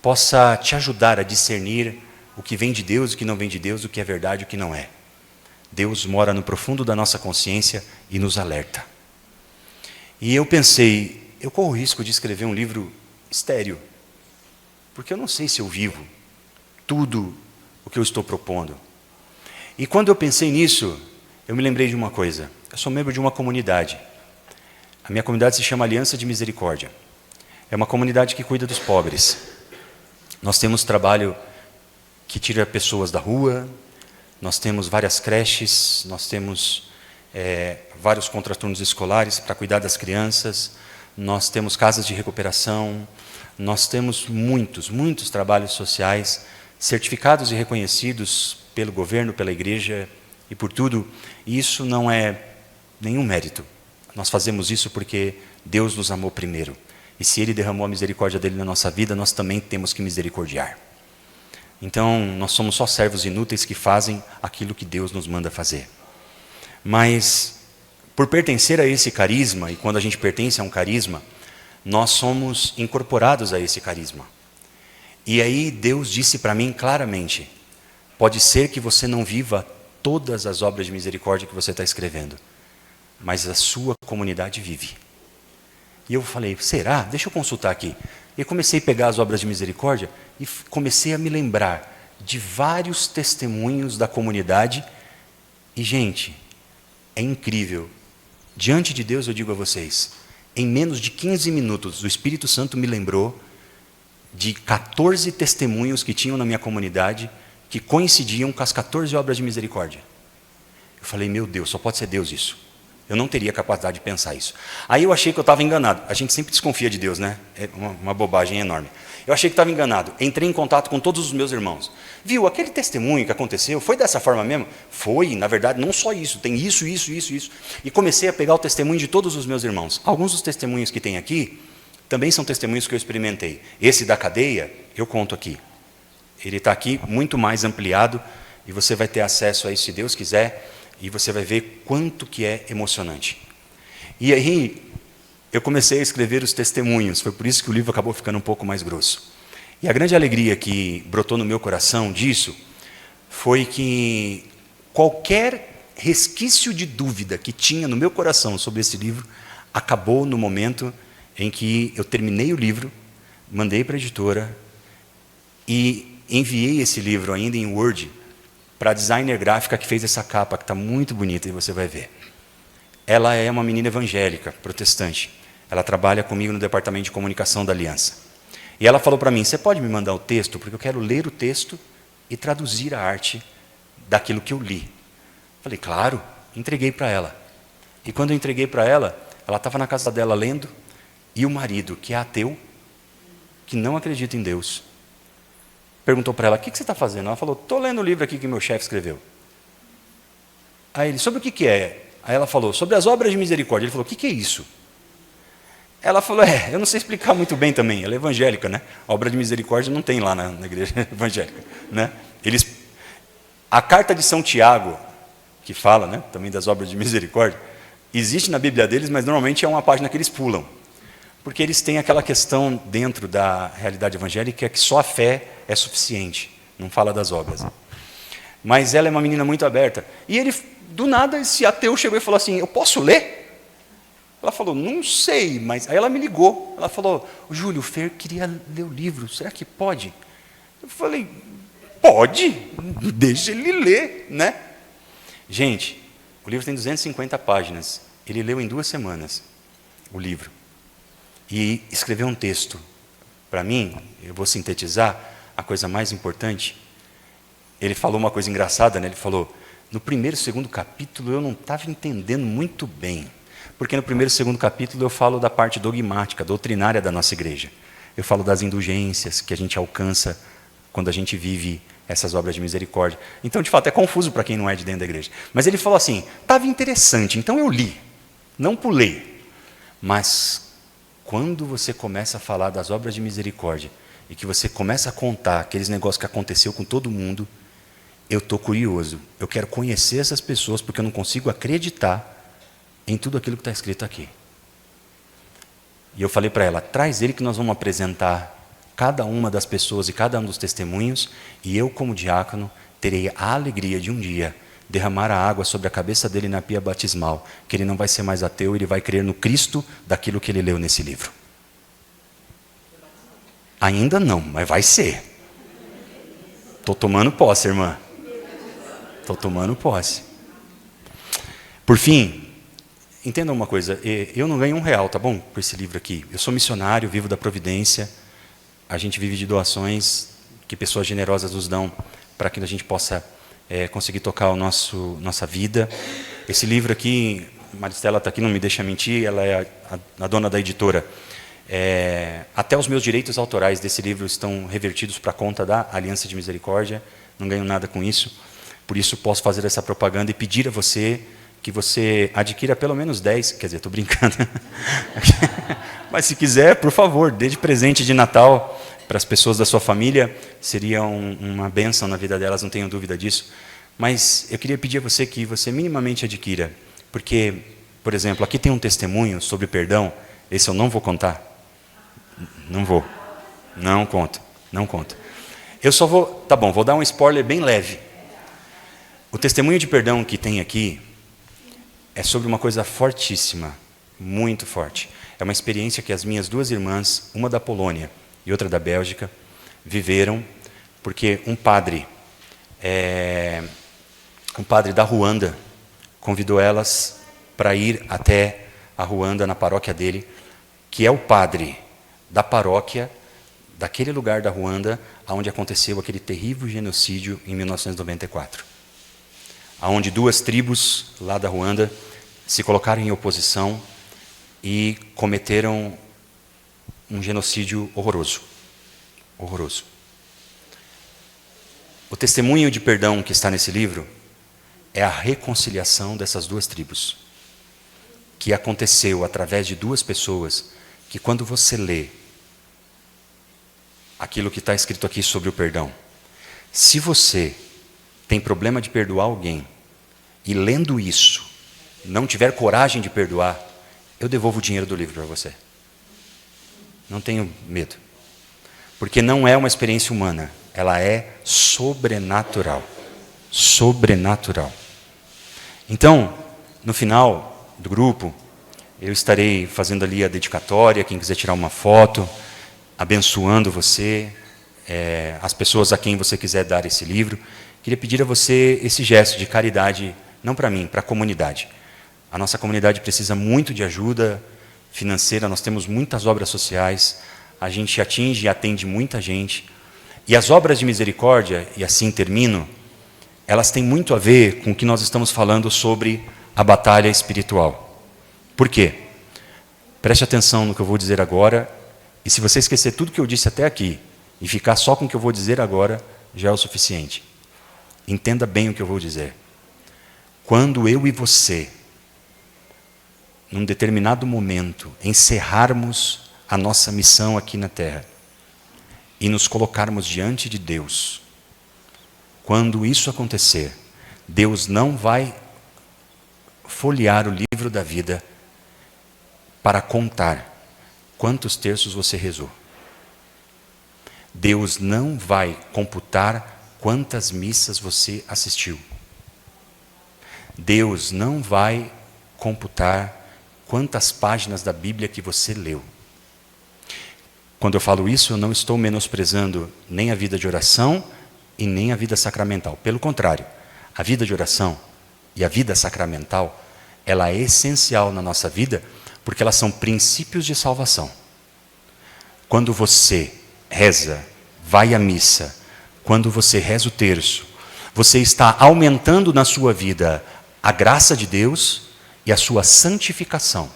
possa te ajudar a discernir o que vem de Deus, o que não vem de Deus, o que é verdade e o que não é. Deus mora no profundo da nossa consciência e nos alerta. E eu pensei: eu corro o risco de escrever um livro estéril, porque eu não sei se eu vivo tudo o que eu estou propondo. E quando eu pensei nisso, eu me lembrei de uma coisa. Eu sou membro de uma comunidade. A minha comunidade se chama Aliança de Misericórdia. É uma comunidade que cuida dos pobres. Nós temos trabalho que tira pessoas da rua, nós temos várias creches, nós temos vários contraturnos escolares para cuidar das crianças, nós temos casas de recuperação, nós temos muitos trabalhos sociais certificados e reconhecidos pelo governo, pela igreja e por tudo. E isso não é nenhum mérito. Nós fazemos isso porque Deus nos amou primeiro. E se Ele derramou a misericórdia dEle na nossa vida, nós também temos que misericordiar. Então, nós somos só servos inúteis que fazem aquilo que Deus nos manda fazer. Mas, por pertencer a esse carisma, e quando a gente pertence a um carisma, nós somos incorporados a esse carisma. E aí Deus disse para mim claramente: pode ser que você não viva todas as obras de misericórdia que você está escrevendo, mas a sua comunidade vive. E eu falei: será? Deixa eu consultar aqui. E comecei a pegar as obras de misericórdia e comecei a me lembrar de vários testemunhos da comunidade. E, gente, é incrível. Diante de Deus eu digo a vocês, em menos de 15 minutos, o Espírito Santo me lembrou de 14 testemunhos que tinham na minha comunidade que coincidiam com as 14 obras de misericórdia. Eu falei: meu Deus, só pode ser Deus isso. Eu não teria capacidade de pensar isso. Aí eu achei que eu estava enganado. A gente sempre desconfia de Deus, né? É uma bobagem enorme. Eu achei que estava enganado. Entrei em contato com todos os meus irmãos. Viu, aquele testemunho que aconteceu, foi dessa forma mesmo? Foi, na verdade, não só isso. Tem isso. E comecei a pegar o testemunho de todos os meus irmãos. Alguns dos testemunhos que tem aqui, também são testemunhos que eu experimentei. Esse da cadeia, eu conto aqui. Ele está aqui muito mais ampliado, e você vai ter acesso a isso se Deus quiser, e você vai ver quanto que é emocionante. E aí, eu comecei a escrever os testemunhos, foi por isso que o livro acabou ficando um pouco mais grosso. E a grande alegria que brotou no meu coração disso, foi que qualquer resquício de dúvida que tinha no meu coração sobre esse livro, acabou no momento em que eu terminei o livro, mandei para a editora, e enviei esse livro ainda em Word, para a designer gráfica que fez essa capa, que está muito bonita, e você vai ver. Ela é uma menina evangélica, protestante. Ela trabalha comigo no departamento de comunicação da Aliança. E ela falou para mim: você pode me mandar o texto? Porque eu quero ler o texto e traduzir a arte daquilo que eu li. Falei: claro. Entreguei para ela. E quando eu entreguei para ela, ela estava na casa dela lendo, e o marido, que é ateu, que não acredita em Deus, perguntou para ela: o que você está fazendo? Ela falou: estou lendo o livro aqui que meu chefe escreveu. Aí ele: sobre o que é? Aí ela falou: sobre as obras de misericórdia. Ele falou: o que é isso? Ela falou: eu não sei explicar muito bem também. Ela é evangélica, né? A obra de misericórdia não tem lá na igreja evangélica, né? A carta de São Tiago, que fala, né, também das obras de misericórdia, Existe na Bíblia deles, mas normalmente é uma página que eles pulam. Porque eles têm aquela questão dentro da realidade evangélica que só a fé é suficiente. Não fala das obras. Mas ela é uma menina muito aberta. E ele, do nada, esse ateu chegou e falou assim, eu posso ler? Ela falou, não sei, mas... Aí ela me ligou. Ela falou, Júlio, o Fer queria ler o livro, será que pode? Eu falei, pode, deixa ele ler, né? Gente, o livro tem 250 páginas. Ele leu em 2 semanas o livro. E escreveu um texto. Para mim, eu vou sintetizar a coisa mais importante. Ele falou uma coisa engraçada, né? Ele falou, no primeiro e segundo capítulo eu não estava entendendo muito bem. Porque no primeiro e segundo capítulo eu falo da parte dogmática, doutrinária da nossa igreja. Eu falo das indulgências que a gente alcança quando a gente vive essas obras de misericórdia. Então, de fato, é confuso para quem não é de dentro da igreja. Mas ele falou assim, estava interessante, então eu li, não pulei. Mas quando você começa a falar das obras de misericórdia e que você começa a contar aqueles negócios que aconteceu com todo mundo, eu estou curioso. Eu quero conhecer essas pessoas porque eu não consigo acreditar em tudo aquilo que está escrito aqui. E eu falei para ela, traz ele que nós vamos apresentar cada uma das pessoas e cada um dos testemunhos, e eu, como diácono, terei a alegria de um dia derramar a água sobre a cabeça dele na pia batismal, que ele não vai ser mais ateu, ele vai crer no Cristo daquilo que ele leu nesse livro. Ainda não, mas vai ser. Estou tomando posse, irmã. Estou tomando posse. Por fim, entenda uma coisa, eu não ganho R$1, tá bom? Por esse livro aqui. Eu sou missionário, vivo da providência. A gente vive de doações que pessoas generosas nos dão para que a gente possa conseguir tocar nossa vida. Esse livro aqui, Maristela está aqui, não me deixa mentir, ela é a dona da editora. Até os meus direitos autorais desse livro estão revertidos para a conta da Aliança de Misericórdia. Não ganho nada com isso. Por isso posso fazer essa propaganda e pedir a você que você adquira pelo menos 10, quer dizer, estou brincando. Mas se quiser, por favor, dê de presente de Natal para as pessoas da sua família, seria uma bênção na vida delas, não tenho dúvida disso. Mas eu queria pedir a você que você minimamente adquira, porque, por exemplo, aqui tem um testemunho sobre perdão, esse eu não vou contar. Não vou. Não conto. Não conto. Eu só vou, tá bom, vou dar um spoiler bem leve. O testemunho de perdão que tem aqui é sobre uma coisa fortíssima, muito forte. É uma experiência que as minhas 2 irmãs, uma da Polônia e outra da Bélgica, viveram, porque um padre da Ruanda convidou elas para ir até a Ruanda, na paróquia dele, que é o padre da paróquia daquele lugar da Ruanda, onde aconteceu aquele terrível genocídio em 1994. Onde 2 tribos lá da Ruanda se colocaram em oposição e cometeram um genocídio horroroso. Horroroso. O testemunho de perdão que está nesse livro é a reconciliação dessas 2 tribos, que aconteceu através de 2 pessoas, que quando você lê aquilo que está escrito aqui sobre o perdão, se você tem problema de perdoar alguém, e lendo isso, não tiver coragem de perdoar, eu devolvo o dinheiro do livro para você. Não tenho medo. Porque não é uma experiência humana, ela é sobrenatural. Sobrenatural. Então, no final do grupo, eu estarei fazendo ali a dedicatória, quem quiser tirar uma foto, abençoando você, as pessoas a quem você quiser dar esse livro. Queria pedir a você esse gesto de caridade, não para mim, para a comunidade. A nossa comunidade precisa muito de ajuda financeira, nós temos muitas obras sociais, a gente atinge e atende muita gente. E as obras de misericórdia, e assim termino, elas têm muito a ver com o que nós estamos falando sobre a batalha espiritual. Por quê? Preste atenção no que eu vou dizer agora, e se você esquecer tudo que eu disse até aqui, e ficar só com o que eu vou dizer agora, já é o suficiente. Entenda bem o que eu vou dizer. Quando eu e você, num determinado momento, encerrarmos a nossa missão aqui na Terra e nos colocarmos diante de Deus, quando isso acontecer, Deus não vai folhear o livro livro da vida para contar quantos terços você rezou. Deus não vai computar quantas missas você assistiu. Deus não vai computar quantas páginas da Bíblia que você leu. Quando eu falo isso, eu não estou menosprezando nem a vida de oração e nem a vida sacramental. Pelo contrário, a vida de oração e a vida sacramental, ela é essencial na nossa vida, porque elas são princípios de salvação. Quando você reza, vai à missa, quando você reza o terço, você está aumentando na sua vida a graça de Deus e a sua santificação.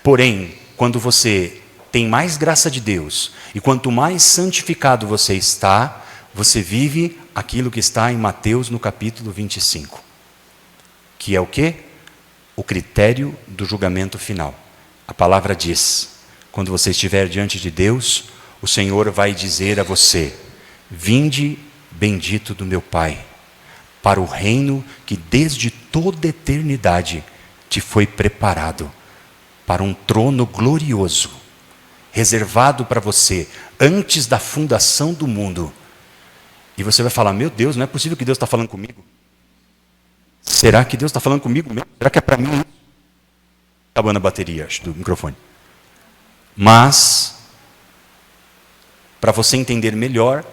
Porém, quando você tem mais graça de Deus e quanto mais santificado você está, você vive aquilo que está em Mateus no capítulo 25. Que é o quê? O critério do julgamento final. A palavra diz, quando você estiver diante de Deus, o Senhor vai dizer a você: vinde, bendito do meu Pai, para o reino que desde toda a eternidade te foi preparado, para um trono glorioso, reservado para você antes da fundação do mundo. E você vai falar: meu Deus, não é possível que Deus está falando comigo? Será que Deus está falando comigo mesmo? Será que é para mim? Acabando a bateria, acho, do microfone. Mas, para você entender melhor,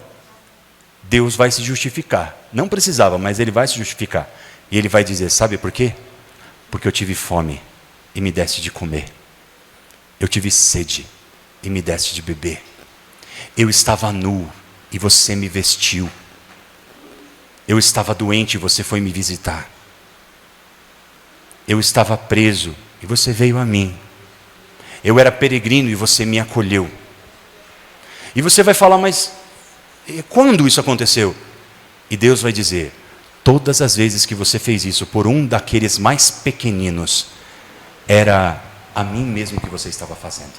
Deus vai se justificar. Não precisava, mas Ele vai se justificar. E Ele vai dizer: sabe por quê? Porque eu tive fome e me deste de comer. Eu tive sede e me deste de beber. Eu estava nu e você me vestiu. Eu estava doente e você foi me visitar. Eu estava preso e você veio a mim. Eu era peregrino e você me acolheu. E você vai falar: mas quando isso aconteceu? E Deus vai dizer: todas as vezes que você fez isso por um daqueles mais pequeninos, era a mim mesmo que você estava fazendo.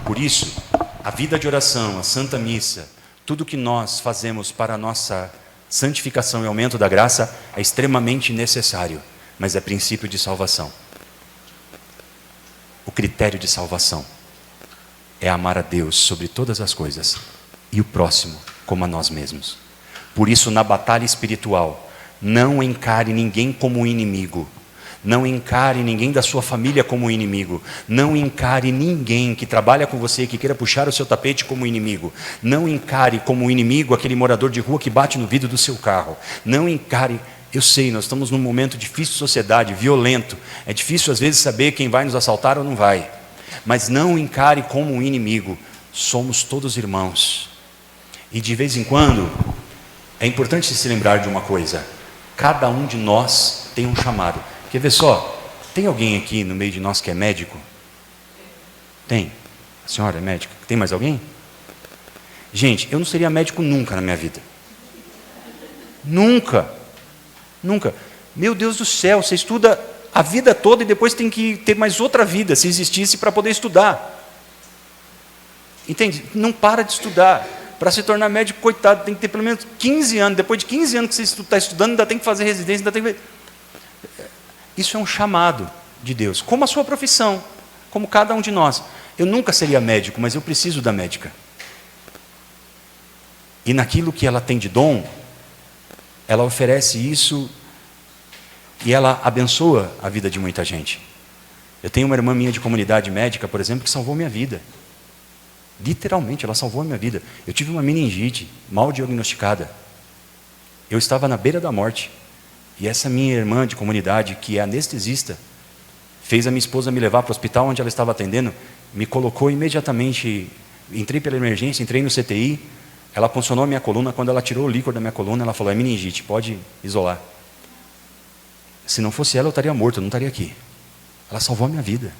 Por isso, a vida de oração, a Santa Missa, tudo que nós fazemos para a nossa santificação e aumento da graça é extremamente necessário, mas é princípio de salvação. O critério de salvação é amar a Deus sobre todas as coisas e o próximo como a nós mesmos. Por isso, na batalha espiritual, não encare ninguém como inimigo. Não encare ninguém da sua família como inimigo. Não encare ninguém que trabalha com você, que queira puxar o seu tapete como inimigo. Não encare como inimigo aquele morador de rua que bate no vidro do seu carro. Não encare. Eu sei, nós estamos num momento difícil de sociedade, violento. É difícil às vezes saber quem vai nos assaltar ou não vai. Mas não encare como um inimigo. Somos todos irmãos. E de vez em quando, é importante se lembrar de uma coisa. Cada um de nós tem um chamado. Quer ver só? Tem alguém aqui no meio de nós que é médico? Tem? A senhora é médica? Tem mais alguém? Gente, eu não seria médico nunca na minha vida. Nunca. Nunca. Meu Deus do céu, você estuda a vida toda e depois tem que ter mais outra vida, se existisse, para poder estudar. Entende? Não para de estudar. Para se tornar médico, coitado, tem que ter pelo menos 15 anos. Depois de 15 anos que você está estudando, ainda tem que fazer residência, ainda tem que... Isso é um chamado de Deus, como a sua profissão, como cada um de nós. Eu nunca seria médico, mas eu preciso da médica. E naquilo que ela tem de dom, ela oferece isso e ela abençoa a vida de muita gente. Eu tenho uma irmã minha de comunidade médica, por exemplo, que salvou minha vida. Literalmente, ela salvou a minha vida. Eu tive uma meningite mal diagnosticada. Eu estava na beira da morte. E essa minha irmã de comunidade, que é anestesista, fez a minha esposa me levar para o hospital onde ela estava atendendo, me colocou imediatamente, entrei pela emergência, entrei no CTI, ela puncionou a minha coluna. Quando ela tirou o líquor da minha coluna, ela falou: é meningite, pode isolar. Se não fosse ela, eu estaria morto, eu não estaria aqui. Ela salvou a minha vida,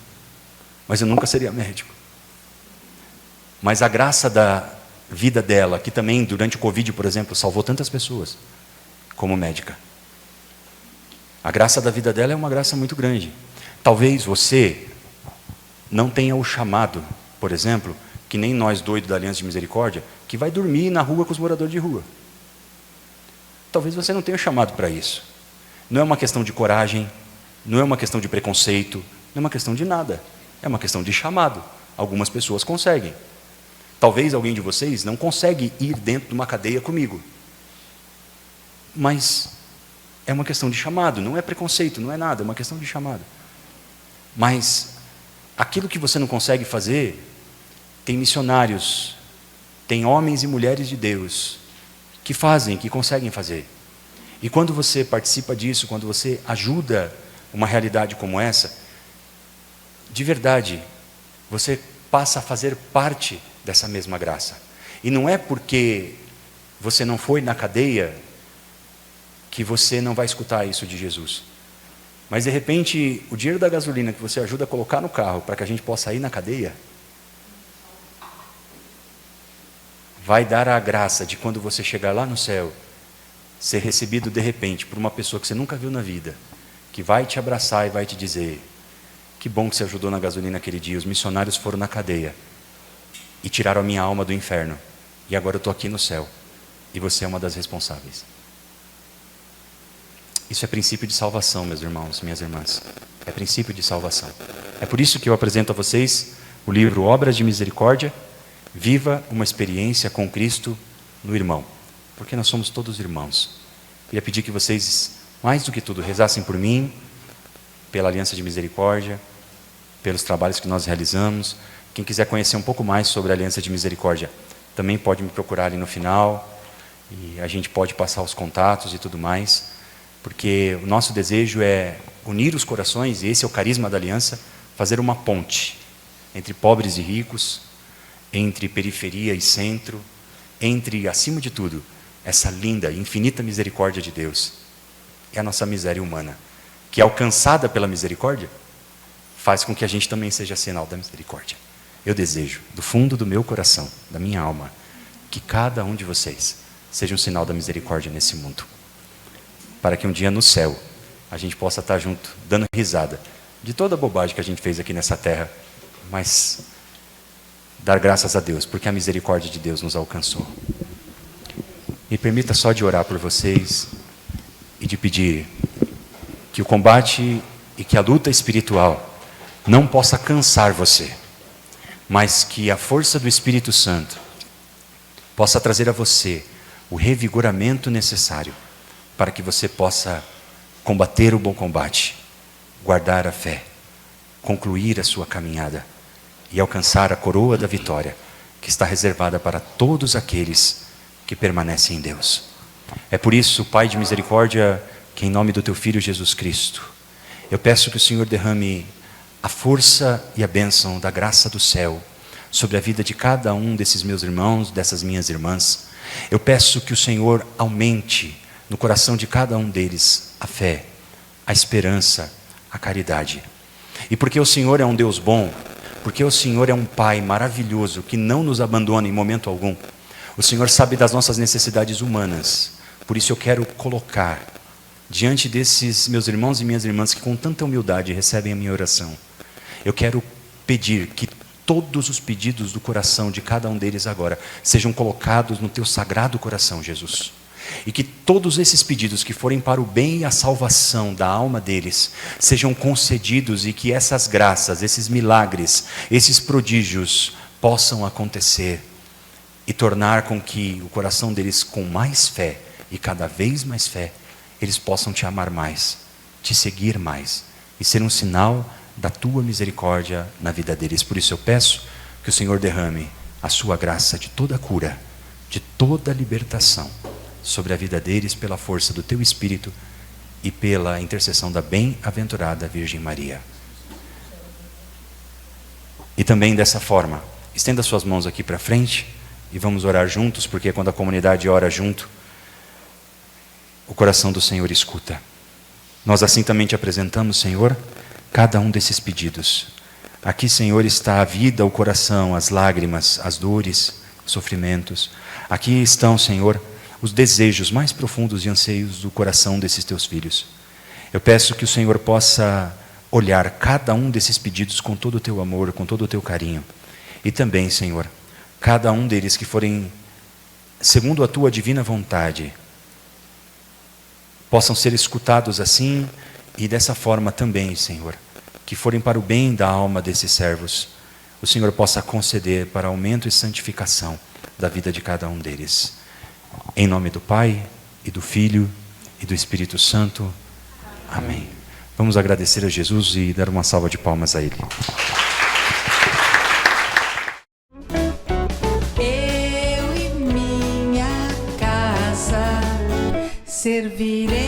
mas eu nunca seria médico. Mas a graça da vida dela, que também durante o Covid, por exemplo, salvou tantas pessoas, como médica. A graça da vida dela é uma graça muito grande. Talvez você não tenha o chamado, por exemplo, que nem nós doidos da Aliança de Misericórdia, que vai dormir na rua com os moradores de rua. Talvez você não tenha o chamado para isso. Não é uma questão de coragem, Não é uma questão de preconceito, não é uma questão de nada. É uma questão de chamado. Algumas pessoas conseguem. Talvez alguém de vocês não consegue ir dentro de uma cadeia comigo. Mas é uma questão de chamado, não é preconceito, não é nada, é uma questão de chamado. Mas aquilo que você não consegue fazer, tem missionários, tem homens e mulheres de Deus que fazem, que conseguem fazer. E quando você participa disso, quando você ajuda uma realidade como essa, de verdade, você passa a fazer parte dessa mesma graça. E não é porque você não foi na cadeia que você não vai escutar isso de Jesus. Mas de repente, o dinheiro da gasolina que você ajuda a colocar no carro para que a gente possa ir na cadeia, vai dar a graça de quando você chegar lá no céu, ser recebido de repente por uma pessoa que você nunca viu na vida, que vai te abraçar e vai te dizer: que bom que você ajudou na gasolina aquele dia, os missionários foram na cadeia e tiraram a minha alma do inferno, e agora eu estou aqui no céu, e você é uma das responsáveis. Isso é princípio de salvação, meus irmãos, minhas irmãs. É princípio de salvação. É por isso que eu apresento a vocês o livro Obras de Misericórdia. Viva uma experiência com Cristo no irmão. Porque nós somos todos irmãos. Queria pedir que vocês, mais do que tudo, rezassem por mim, pela Aliança de Misericórdia, pelos trabalhos que nós realizamos. Quem quiser conhecer um pouco mais sobre a Aliança de Misericórdia, também pode me procurar ali no final. E a gente pode passar os contatos e tudo mais. Porque o nosso desejo é unir os corações, e esse é o carisma da aliança, fazer uma ponte entre pobres e ricos, entre periferia e centro, entre, acima de tudo, essa linda e infinita misericórdia de Deus e a nossa miséria humana, que alcançada pela misericórdia, faz com que a gente também seja sinal da misericórdia. Eu desejo, do fundo do meu coração, da minha alma, que cada um de vocês seja um sinal da misericórdia nesse mundo, para que um dia no céu a gente possa estar junto, dando risada de toda a bobagem que a gente fez aqui nessa terra, mas dar graças a Deus, porque a misericórdia de Deus nos alcançou. Me permita só de orar por vocês e de pedir que o combate e que a luta espiritual não possa cansar você, mas que a força do Espírito Santo possa trazer a você o revigoramento necessário para que você possa combater o bom combate, guardar a fé, concluir a sua caminhada e alcançar a coroa da vitória que está reservada para todos aqueles que permanecem em Deus. É por isso, Pai de misericórdia, que em nome do Teu Filho Jesus Cristo, eu peço que o Senhor derrame a força e a bênção da graça do céu sobre a vida de cada um desses meus irmãos, dessas minhas irmãs. Eu peço que o Senhor aumente no coração de cada um deles a fé, a esperança, a caridade. E porque o Senhor é um Deus bom, porque o Senhor é um Pai maravilhoso que não nos abandona em momento algum, o Senhor sabe das nossas necessidades humanas. Por isso eu quero colocar diante desses meus irmãos e minhas irmãs que com tanta humildade recebem a minha oração, eu quero pedir que todos os pedidos do coração de cada um deles agora sejam colocados no Teu sagrado coração, Jesus. E que todos esses pedidos que forem para o bem e a salvação da alma deles sejam concedidos, e que essas graças, esses milagres, esses prodígios possam acontecer e tornar com que o coração deles, com mais fé e cada vez mais fé, eles possam Te amar mais, Te seguir mais e ser um sinal da Tua misericórdia na vida deles. Por isso eu peço que o Senhor derrame a Sua graça de toda cura, de toda libertação sobre a vida deles pela força do Teu Espírito e pela intercessão da bem-aventurada Virgem Maria. E também dessa forma, estenda suas mãos aqui para frente e vamos orar juntos, porque quando a comunidade ora junto, o coração do Senhor escuta. Nós assim também Te apresentamos, Senhor, cada um desses pedidos. Aqui, Senhor, está a vida, o coração, as lágrimas, as dores, os sofrimentos. Aqui estão, Senhor, os desejos mais profundos e anseios do coração desses Teus filhos. Eu peço que o Senhor possa olhar cada um desses pedidos com todo o Teu amor, com todo o Teu carinho. E também, Senhor, cada um deles que forem segundo a Tua divina vontade, possam ser escutados assim E dessa forma também, Senhor, que forem para o bem da alma desses servos, o Senhor possa conceder para aumento e santificação da vida de cada um deles. Em nome do Pai, e do Filho, e do Espírito Santo. Amém. Vamos agradecer a Jesus e dar uma salva de palmas a Ele. Eu e minha casa servirei